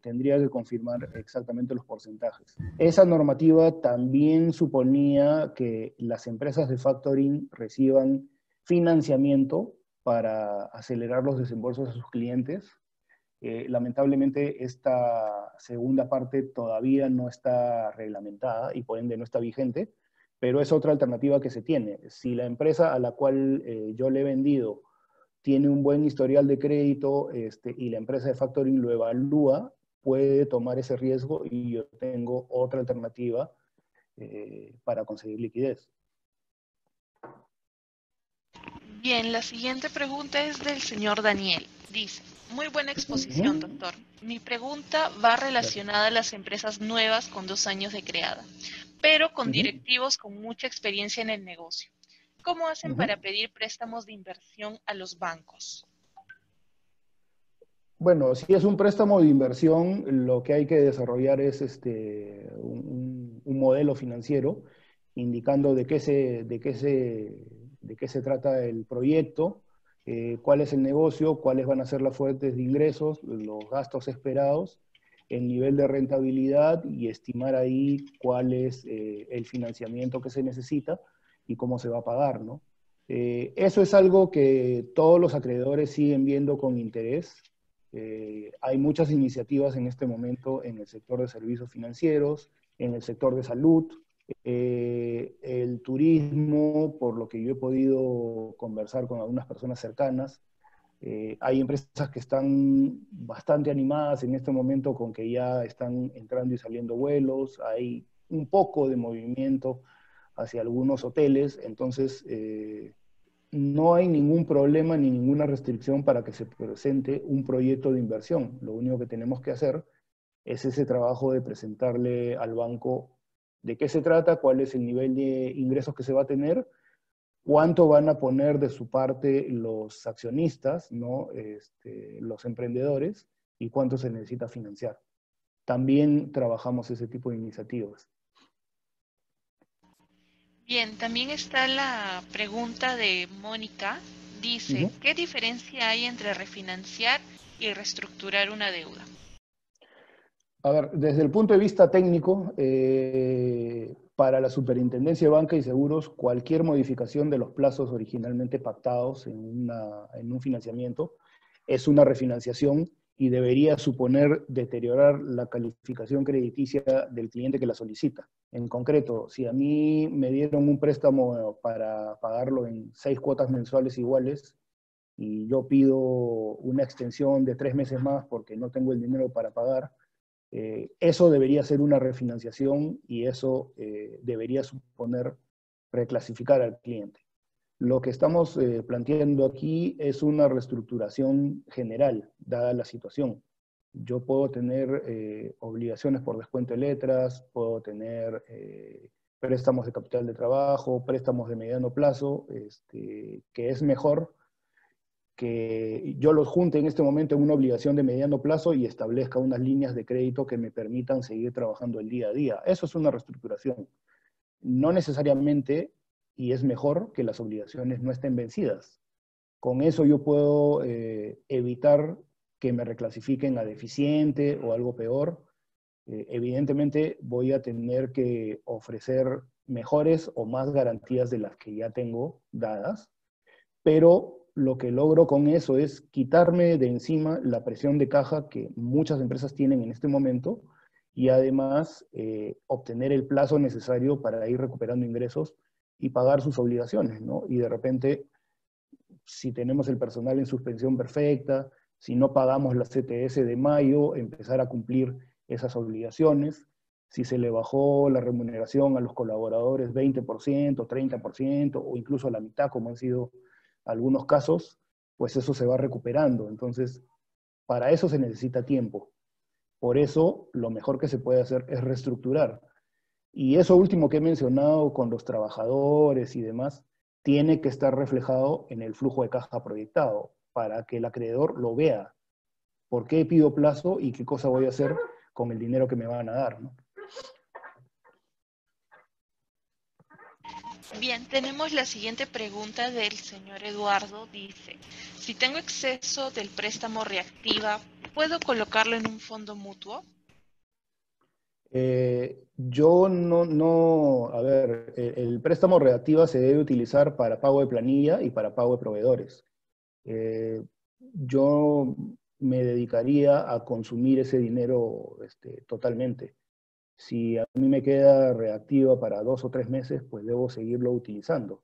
Tendría que confirmar exactamente los porcentajes. Esa normativa también suponía que las empresas de factoring reciban financiamiento para acelerar los desembolsos a sus clientes. Lamentablemente esta segunda parte todavía no está reglamentada y por ende no está vigente, pero es otra alternativa que se tiene. Si la empresa a la cual yo le he vendido tiene un buen historial de crédito y la empresa de factoring lo evalúa, puede tomar ese riesgo y yo tengo otra alternativa para conseguir liquidez. Bien, la siguiente pregunta es del señor Daniel. Dice, muy buena exposición, doctor. Mi pregunta va relacionada a las empresas nuevas con 2 años de creada, pero con directivos con mucha experiencia en el negocio. ¿Cómo hacen para pedir préstamos de inversión a los bancos? Bueno, si es un préstamo de inversión, lo que hay que desarrollar es un modelo financiero indicando de qué se trata el proyecto, cuál es el negocio, cuáles van a ser las fuentes de ingresos, los gastos esperados, el nivel de rentabilidad y estimar ahí cuál es el financiamiento que se necesita y cómo se va a pagar, ¿no? Eso es algo que todos los acreedores siguen viendo con interés. Hay muchas iniciativas en este momento en el sector de servicios financieros, en el sector de salud, el turismo, por lo que yo he podido conversar con algunas personas cercanas. Hay empresas que están bastante animadas en este momento con que ya están entrando y saliendo vuelos, hay un poco de movimiento hacia algunos hoteles, entonces no hay ningún problema ni ninguna restricción para que se presente un proyecto de inversión. Lo único que tenemos que hacer es ese trabajo de presentarle al banco de qué se trata, cuál es el nivel de ingresos que se va a tener, cuánto van a poner de su parte los accionistas, ¿no? Los emprendedores, y cuánto se necesita financiar. También trabajamos ese tipo de iniciativas. Bien, también está la pregunta de Mónica. Dice, ¿qué diferencia hay entre refinanciar y reestructurar una deuda? A ver, desde el punto de vista técnico, para la Superintendencia de Banca y Seguros, cualquier modificación de los plazos originalmente pactados en un financiamiento es una refinanciación y debería suponer deteriorar la calificación crediticia del cliente que la solicita. En concreto, si a mí me dieron un préstamo para pagarlo en 6 cuotas mensuales iguales y yo pido una extensión de 3 meses más porque no tengo el dinero para pagar, eso debería ser una refinanciación y eso debería suponer reclasificar al cliente. Lo que estamos planteando aquí es una reestructuración general, dada la situación. Yo puedo tener obligaciones por descuento de letras, puedo tener préstamos de capital de trabajo, préstamos de mediano plazo, que es mejor que yo los junte en este momento en una obligación de mediano plazo y establezca unas líneas de crédito que me permitan seguir trabajando el día a día. Eso es una reestructuración. no necesariamente, y es mejor que las obligaciones no estén vencidas. Con eso yo puedo evitar que me reclasifiquen a deficiente o algo peor. Evidentemente voy a tener que ofrecer mejores o más garantías de las que ya tengo dadas, pero lo que logro con eso es quitarme de encima la presión de caja que muchas empresas tienen en este momento y además obtener el plazo necesario para ir recuperando ingresos y pagar sus obligaciones, ¿no? Y de repente, si tenemos el personal en suspensión perfecta, si no pagamos la CTS de mayo, empezar a cumplir esas obligaciones. Si se le bajó la remuneración a los colaboradores 20%, 30% o incluso a la mitad, como han sido algunos casos, pues eso se va recuperando. Entonces, para eso se necesita tiempo. Por eso, lo mejor que se puede hacer es reestructurar. Y eso último que he mencionado con los trabajadores y demás, tiene que estar reflejado en el flujo de caja proyectado, para que el acreedor lo vea. ¿Por qué pido plazo y qué cosa voy a hacer con el dinero que me van a dar, ¿no? Bien, tenemos la siguiente pregunta del señor Eduardo. Dice, si tengo exceso del préstamo reactiva, ¿puedo colocarlo en un fondo mutuo? Yo a ver, el préstamo reactiva se debe utilizar para pago de planilla y para pago de proveedores. Yo me dedicaría a consumir ese dinero totalmente. Si a mí me queda reactiva para 2 o 3 meses, pues debo seguirlo utilizando.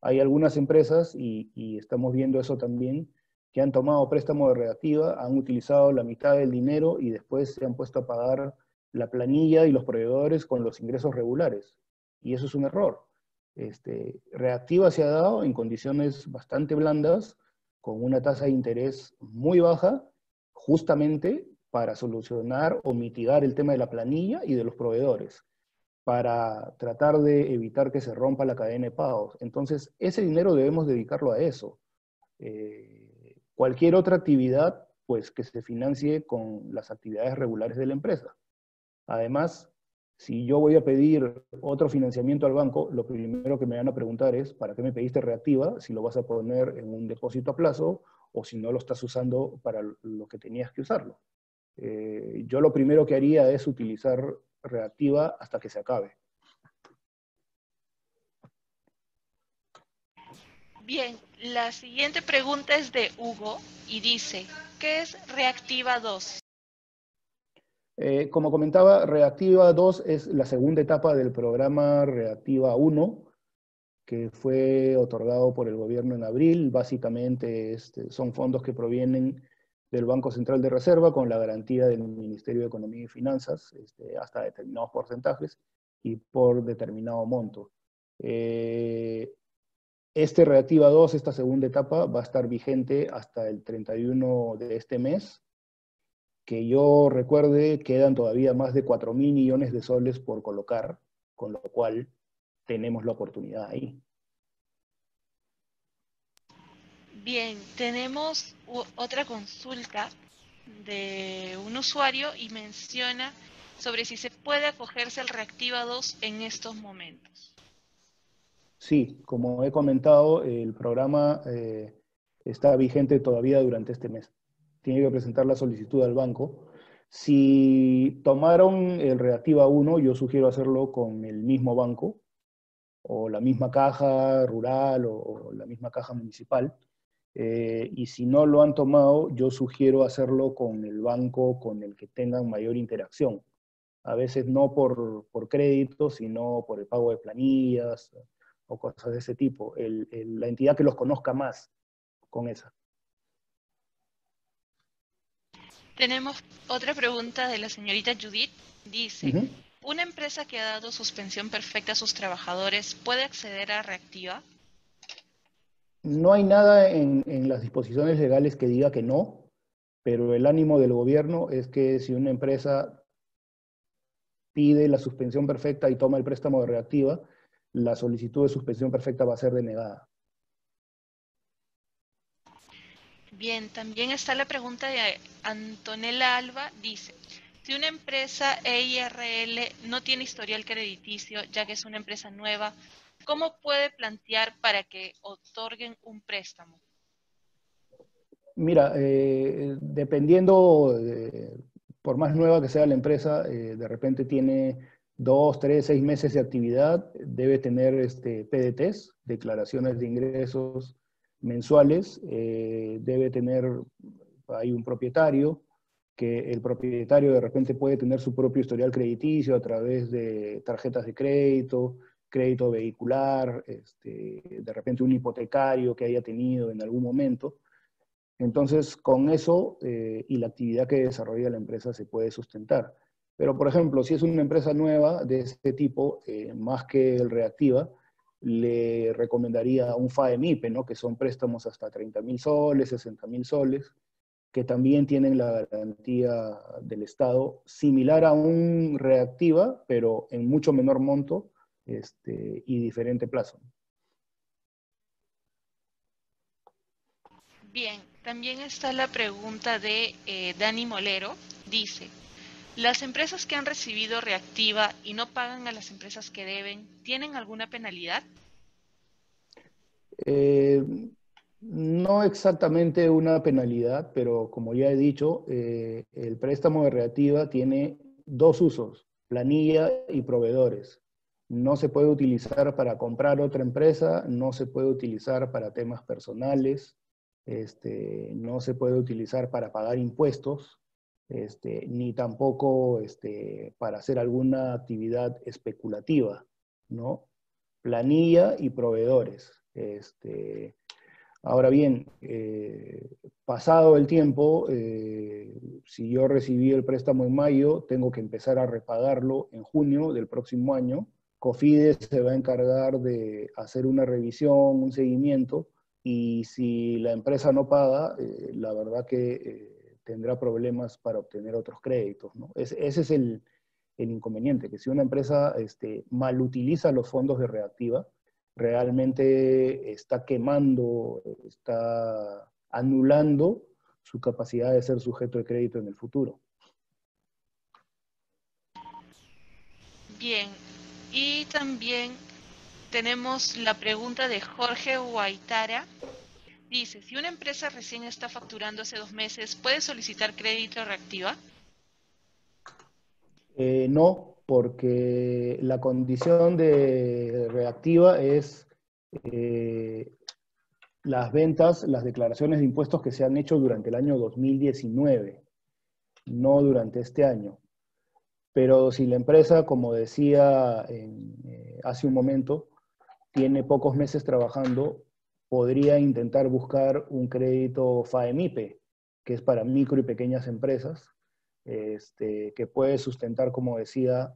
Hay algunas empresas, y estamos viendo eso también, que han tomado préstamo de reactiva, han utilizado la mitad del dinero y después se han puesto a pagar la planilla y los proveedores con los ingresos regulares. Y eso es un error. Reactiva se ha dado en condiciones bastante blandas, con una tasa de interés muy baja, justamente para solucionar o mitigar el tema de la planilla y de los proveedores, para tratar de evitar que se rompa la cadena de pagos. Entonces, ese dinero debemos dedicarlo a eso. Cualquier otra actividad, pues que se financie con las actividades regulares de la empresa. Además, si yo voy a pedir otro financiamiento al banco, lo primero que me van a preguntar es, ¿para qué me pediste reactiva? Si lo vas a poner en un depósito a plazo o si no lo estás usando para lo que tenías que usarlo. Yo lo primero que haría es utilizar reactiva hasta que se acabe. Bien, la siguiente pregunta es de Hugo y dice, ¿qué es Reactiva 2? Como comentaba, Reactiva 2 es la segunda etapa del programa Reactiva 1, que fue otorgado por el gobierno en abril. Básicamente son fondos que provienen del Banco Central de Reserva con la garantía del Ministerio de Economía y Finanzas, hasta determinados porcentajes y por determinado monto. Reactiva 2, esta segunda etapa, va a estar vigente hasta el 31 de este mes. Que yo recuerde, quedan todavía más de 4.000 millones de soles por colocar, con lo cual tenemos la oportunidad ahí. Bien, tenemos otra consulta de un usuario y menciona sobre si se puede acogerse al Reactiva 2 en estos momentos. Sí, como he comentado, el programa está vigente todavía durante este mes. Tiene que presentar la solicitud al banco. Si tomaron el Reactiva 1, yo sugiero hacerlo con el mismo banco, o la misma caja rural, o la misma caja municipal. Y si no lo han tomado, yo sugiero hacerlo con el banco con el que tengan mayor interacción. A veces no por crédito, sino por el pago de planillas o cosas de ese tipo. La entidad que los conozca más con esa. Tenemos otra pregunta de la señorita Judith. Dice, Uh-huh. ¿una empresa que ha dado suspensión perfecta a sus trabajadores puede acceder a Reactiva? No hay nada en las disposiciones legales que diga que no, pero el ánimo del gobierno es que si una empresa pide la suspensión perfecta y toma el préstamo de Reactiva, la solicitud de suspensión perfecta va a ser denegada. Bien, también está la pregunta de Antonella Alba. Dice, Si una empresa EIRL no tiene historial crediticio, ya que es una empresa nueva, ¿cómo puede plantear para que otorguen un préstamo? Mira, dependiendo, por más nueva que sea la empresa, de repente tiene 2, 3, 6 meses de actividad, debe tener PDTs, declaraciones de ingresos mensuales, debe tener, hay un propietario, que el propietario de repente puede tener su propio historial crediticio a través de tarjetas de crédito, crédito vehicular, de repente un hipotecario que haya tenido en algún momento. Entonces, con eso y la actividad que desarrolla la empresa se puede sustentar. Pero, por ejemplo, si es una empresa nueva de este tipo, más que el Reactiva, le recomendaría un FAEMIPE, ¿no? Que son préstamos hasta 30.000 soles, 60.000 soles, que también tienen la garantía del Estado, similar a un Reactiva, pero en mucho menor monto y diferente plazo. Bien, también está la pregunta de Dani Molero. Dice, ¿las empresas que han recibido reactiva y no pagan a las empresas que deben, tienen alguna penalidad? Eh, no exactamente una penalidad, pero como ya he dicho, el préstamo de Reactiva tiene dos usos, planilla y proveedores. No se puede utilizar para comprar otra empresa, no se puede utilizar para temas personales, no se puede utilizar para pagar impuestos, ni tampoco para hacer alguna actividad especulativa, ¿no? Planilla y proveedores. Ahora bien, pasado el tiempo, si yo recibí el préstamo en mayo, tengo que empezar a repagarlo en junio del próximo año. Cofidis se va a encargar de hacer una revisión, un seguimiento, y si la empresa no paga, la verdad que tendrá problemas para obtener otros créditos, ¿no? Ese es el inconveniente, que si una empresa mal utiliza los fondos de Reactiva, realmente está quemando, está anulando su capacidad de ser sujeto de crédito en el futuro. Bien, y también tenemos la pregunta de Jorge Guaitara. Dice, si una empresa recién está facturando hace 2 meses, ¿puede solicitar crédito reactiva? No, porque la condición de Reactiva es eh, las ventas, las declaraciones de impuestos que se han hecho durante el año 2019, no durante este año. Pero si la empresa, como decía hace un momento, tiene pocos meses trabajando, podría intentar buscar un crédito FAEMIPE, que es para micro y pequeñas empresas, que puede sustentar, como decía,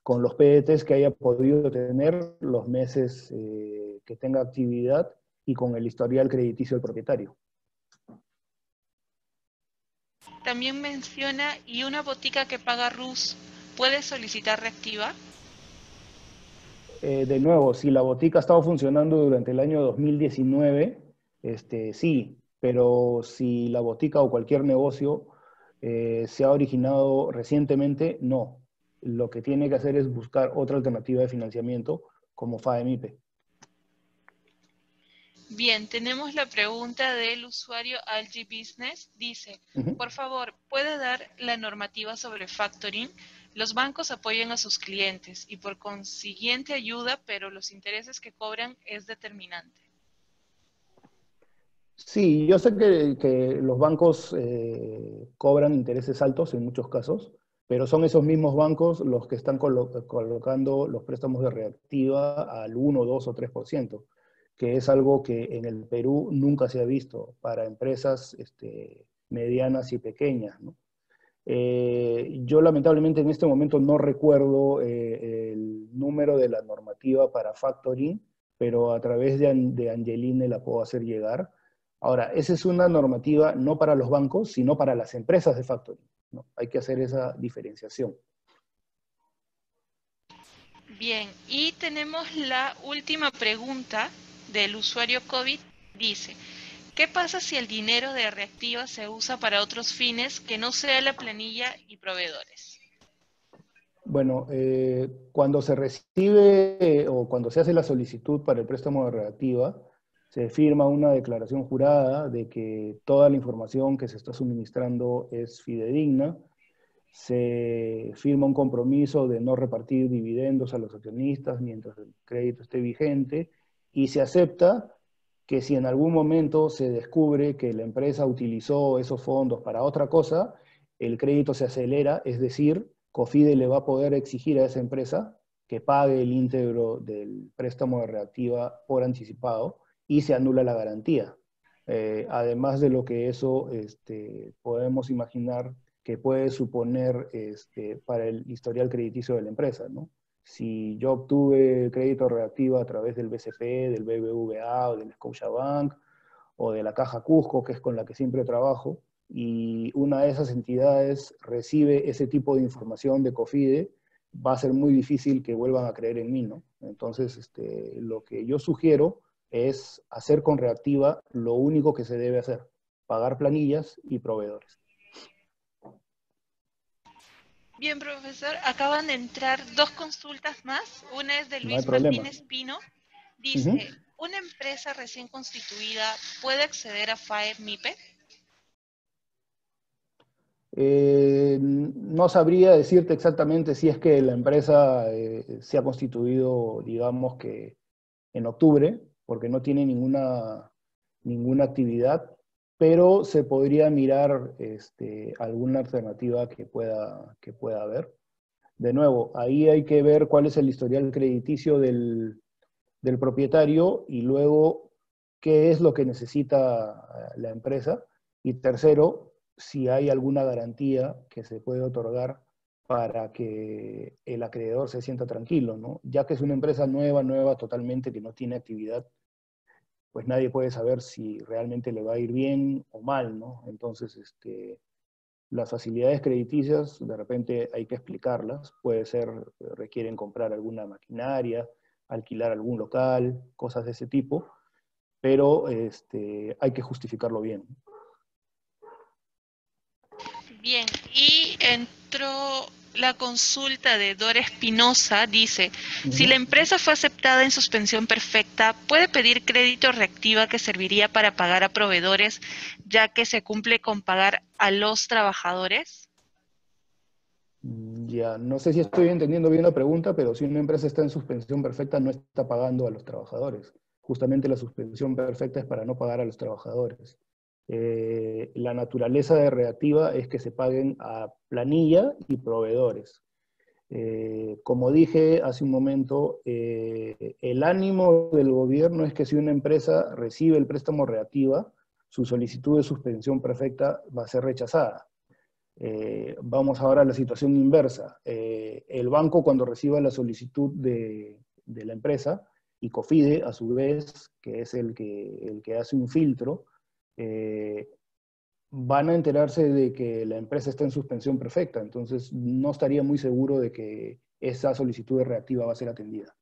con los PDTs que haya podido tener los meses que tenga actividad y con el historial crediticio del propietario. También menciona, ¿y una botica que paga RUS puede solicitar reactiva? De nuevo, si la botica ha estado funcionando durante el año 2019, sí, pero si la botica o cualquier negocio se ha originado recientemente, no. Lo que tiene que hacer es buscar otra alternativa de financiamiento como FAEMIPE. Bien, tenemos la pregunta del usuario Algi Business. Dice, Uh -huh. por favor, ¿puede dar la normativa sobre factoring? Los bancos apoyan a sus clientes y por consiguiente ayuda, pero los intereses que cobran es determinante. Sí, yo sé que los bancos cobran intereses altos en muchos casos, pero son esos mismos bancos los que están colocando los préstamos de Reactiva al 1, 2 o 3%, que es algo que en el Perú nunca se ha visto para empresas medianas y pequeñas, ¿no? Yo lamentablemente en este momento no recuerdo el número de la normativa para factoring, pero a través de Angeline la puedo hacer llegar. Ahora, esa es una normativa no para los bancos, sino para las empresas de factoring, ¿no? Hay que hacer esa diferenciación. Bien, y tenemos la última pregunta del usuario COVID. Dice, ¿Qué pasa si el dinero de Reactiva se usa para otros fines que no sea la planilla y proveedores? Bueno, cuando se recibe o cuando se hace la solicitud para el préstamo de Reactiva, se firma una declaración jurada de que toda la información que se está suministrando es fidedigna, se firma un compromiso de no repartir dividendos a los accionistas mientras el crédito esté vigente y se acepta que si en algún momento se descubre que la empresa utilizó esos fondos para otra cosa, el crédito se acelera, es decir, COFIDE le va a poder exigir a esa empresa que pague el íntegro del préstamo de Reactiva por anticipado y se anula la garantía. Además de lo que eso podemos imaginar que puede suponer para el historial crediticio de la empresa, ¿no? Si yo obtuve crédito Reactiva a través del BCP, del BBVA o del Scotiabank o de la Caja Cusco, que es con la que siempre trabajo, y una de esas entidades recibe ese tipo de información de COFIDE, va a ser muy difícil que vuelvan a creer en mí, ¿no? Entonces, lo que yo sugiero es hacer con Reactiva lo único que se debe hacer, pagar planillas y proveedores. Bien, profesor, acaban de entrar dos consultas más. Una es de No hay Luis problema. Martínez Pino. Uh -huh. Dice, ¿una empresa recién constituida puede acceder a FAER MIPE? No sabría decirte exactamente si es que la empresa se ha constituido, digamos que en octubre, porque no tiene ninguna actividad, pero se podría mirar alguna alternativa que pueda haber. De nuevo, ahí hay que ver cuál es el historial crediticio del propietario y luego qué es lo que necesita la empresa. Y tercero, si hay alguna garantía que se puede otorgar para que el acreedor se sienta tranquilo, ¿no? Ya que es una empresa nueva totalmente, que no tiene actividad, pues nadie puede saber si realmente le va a ir bien o mal, ¿no? Entonces, las facilidades crediticias, de repente hay que explicarlas. Puede ser, requieren comprar alguna maquinaria, alquilar algún local, cosas de ese tipo, pero hay que justificarlo bien. Bien, y entró la consulta de Dora Espinosa, dice, si la empresa fue aceptada en suspensión perfecta, ¿puede pedir crédito Reactiva que serviría para pagar a proveedores, ya que se cumple con pagar a los trabajadores? Ya, no sé si estoy entendiendo bien la pregunta, pero si una empresa está en suspensión perfecta, no está pagando a los trabajadores. Justamente la suspensión perfecta es para no pagar a los trabajadores. La naturaleza de Reactiva es que se paguen a planilla y proveedores. Como dije hace un momento, el ánimo del gobierno es que si una empresa recibe el préstamo Reactiva, su solicitud de suspensión perfecta va a ser rechazada. Vamos ahora a la situación inversa. El banco, cuando reciba la solicitud de la empresa, y COFIDE, a su vez, que es el que hace un filtro, van a enterarse de que la empresa está en suspensión perfecta. Entonces, no estaría muy seguro de que esa solicitud de Reactiva va a ser atendida.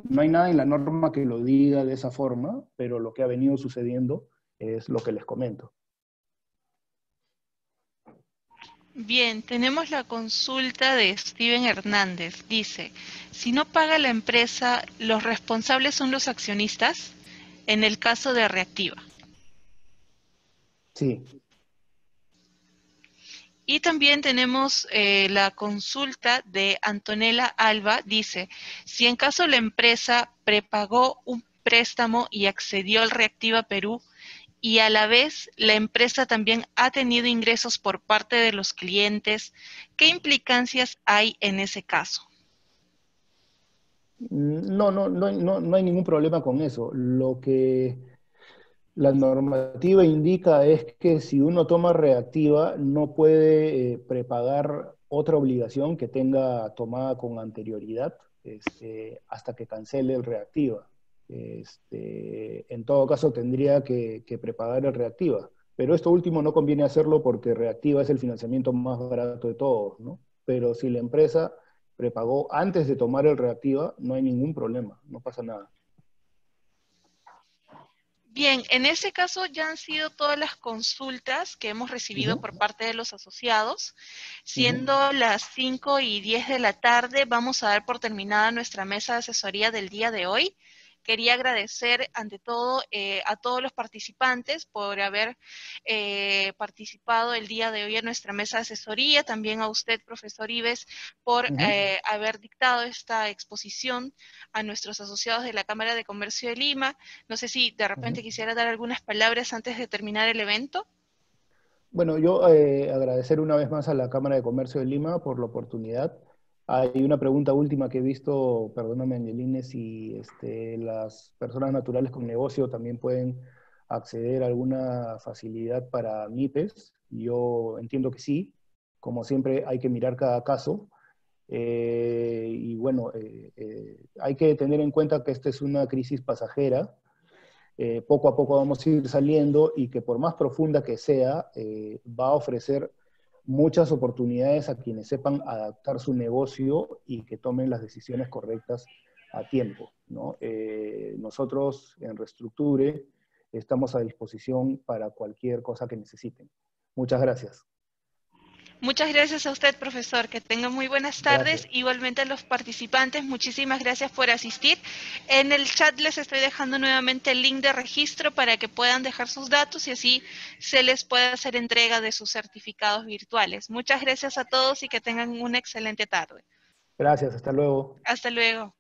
No hay nada en la norma que lo diga de esa forma, pero lo que ha venido sucediendo es lo que les comento. Bien, tenemos la consulta de Steven Hernández. Dice, si no paga la empresa, ¿los responsables son los accionistas? En el caso de Reactiva. Sí. Y también tenemos la consulta de Antonella Alba. Dice, si en caso la empresa prepagó un préstamo y accedió al Reactiva Perú, y a la vez la empresa también ha tenido ingresos por parte de los clientes, ¿qué implicancias hay en ese caso? No hay ningún problema con eso. Lo que la normativa indica es que si uno toma Reactiva, no puede prepagar otra obligación que tenga tomada con anterioridad hasta que cancele el Reactiva. En todo caso, tendría que prepagar el Reactiva. Pero esto último no conviene hacerlo porque Reactiva es el financiamiento más barato de todos, ¿no? Pero si la empresa prepagó antes de tomar el Reactiva, no hay ningún problema, no pasa nada. Bien, en ese caso ya han sido todas las consultas que hemos recibido Ujú, por parte de los asociados. ujú, Siendo las 5:10 de la tarde, vamos a dar por terminada nuestra mesa de asesoría del día de hoy. Quería agradecer ante todo a todos los participantes por haber participado el día de hoy en nuestra mesa de asesoría, también a usted, profesor Ives, por ujú, haber dictado esta exposición a nuestros asociados de la Cámara de Comercio de Lima. No sé si de repente ujú. quisiera dar algunas palabras antes de terminar el evento. Bueno, yo agradecer una vez más a la Cámara de Comercio de Lima por la oportunidad. Hay una pregunta última que he visto, perdóname, Angeline, si las personas naturales con negocio también pueden acceder a alguna facilidad para MIPES. Yo entiendo que sí. Como siempre, hay que mirar cada caso. Y bueno, hay que tener en cuenta que esta es una crisis pasajera. Poco a poco vamos a ir saliendo y que por más profunda que sea, va a ofrecer muchas oportunidades a quienes sepan adaptar su negocio y que tomen las decisiones correctas a tiempo, ¿no? Nosotros en Reestructure estamos a disposición para cualquier cosa que necesiten. Muchas gracias. Muchas gracias a usted, profesor. Que tenga muy buenas tardes. Gracias. Igualmente a los participantes, muchísimas gracias por asistir. En el chat les estoy dejando nuevamente el link de registro para que puedan dejar sus datos y así se les puede hacer entrega de sus certificados virtuales. Muchas gracias a todos y que tengan una excelente tarde. Gracias. Hasta luego. Hasta luego.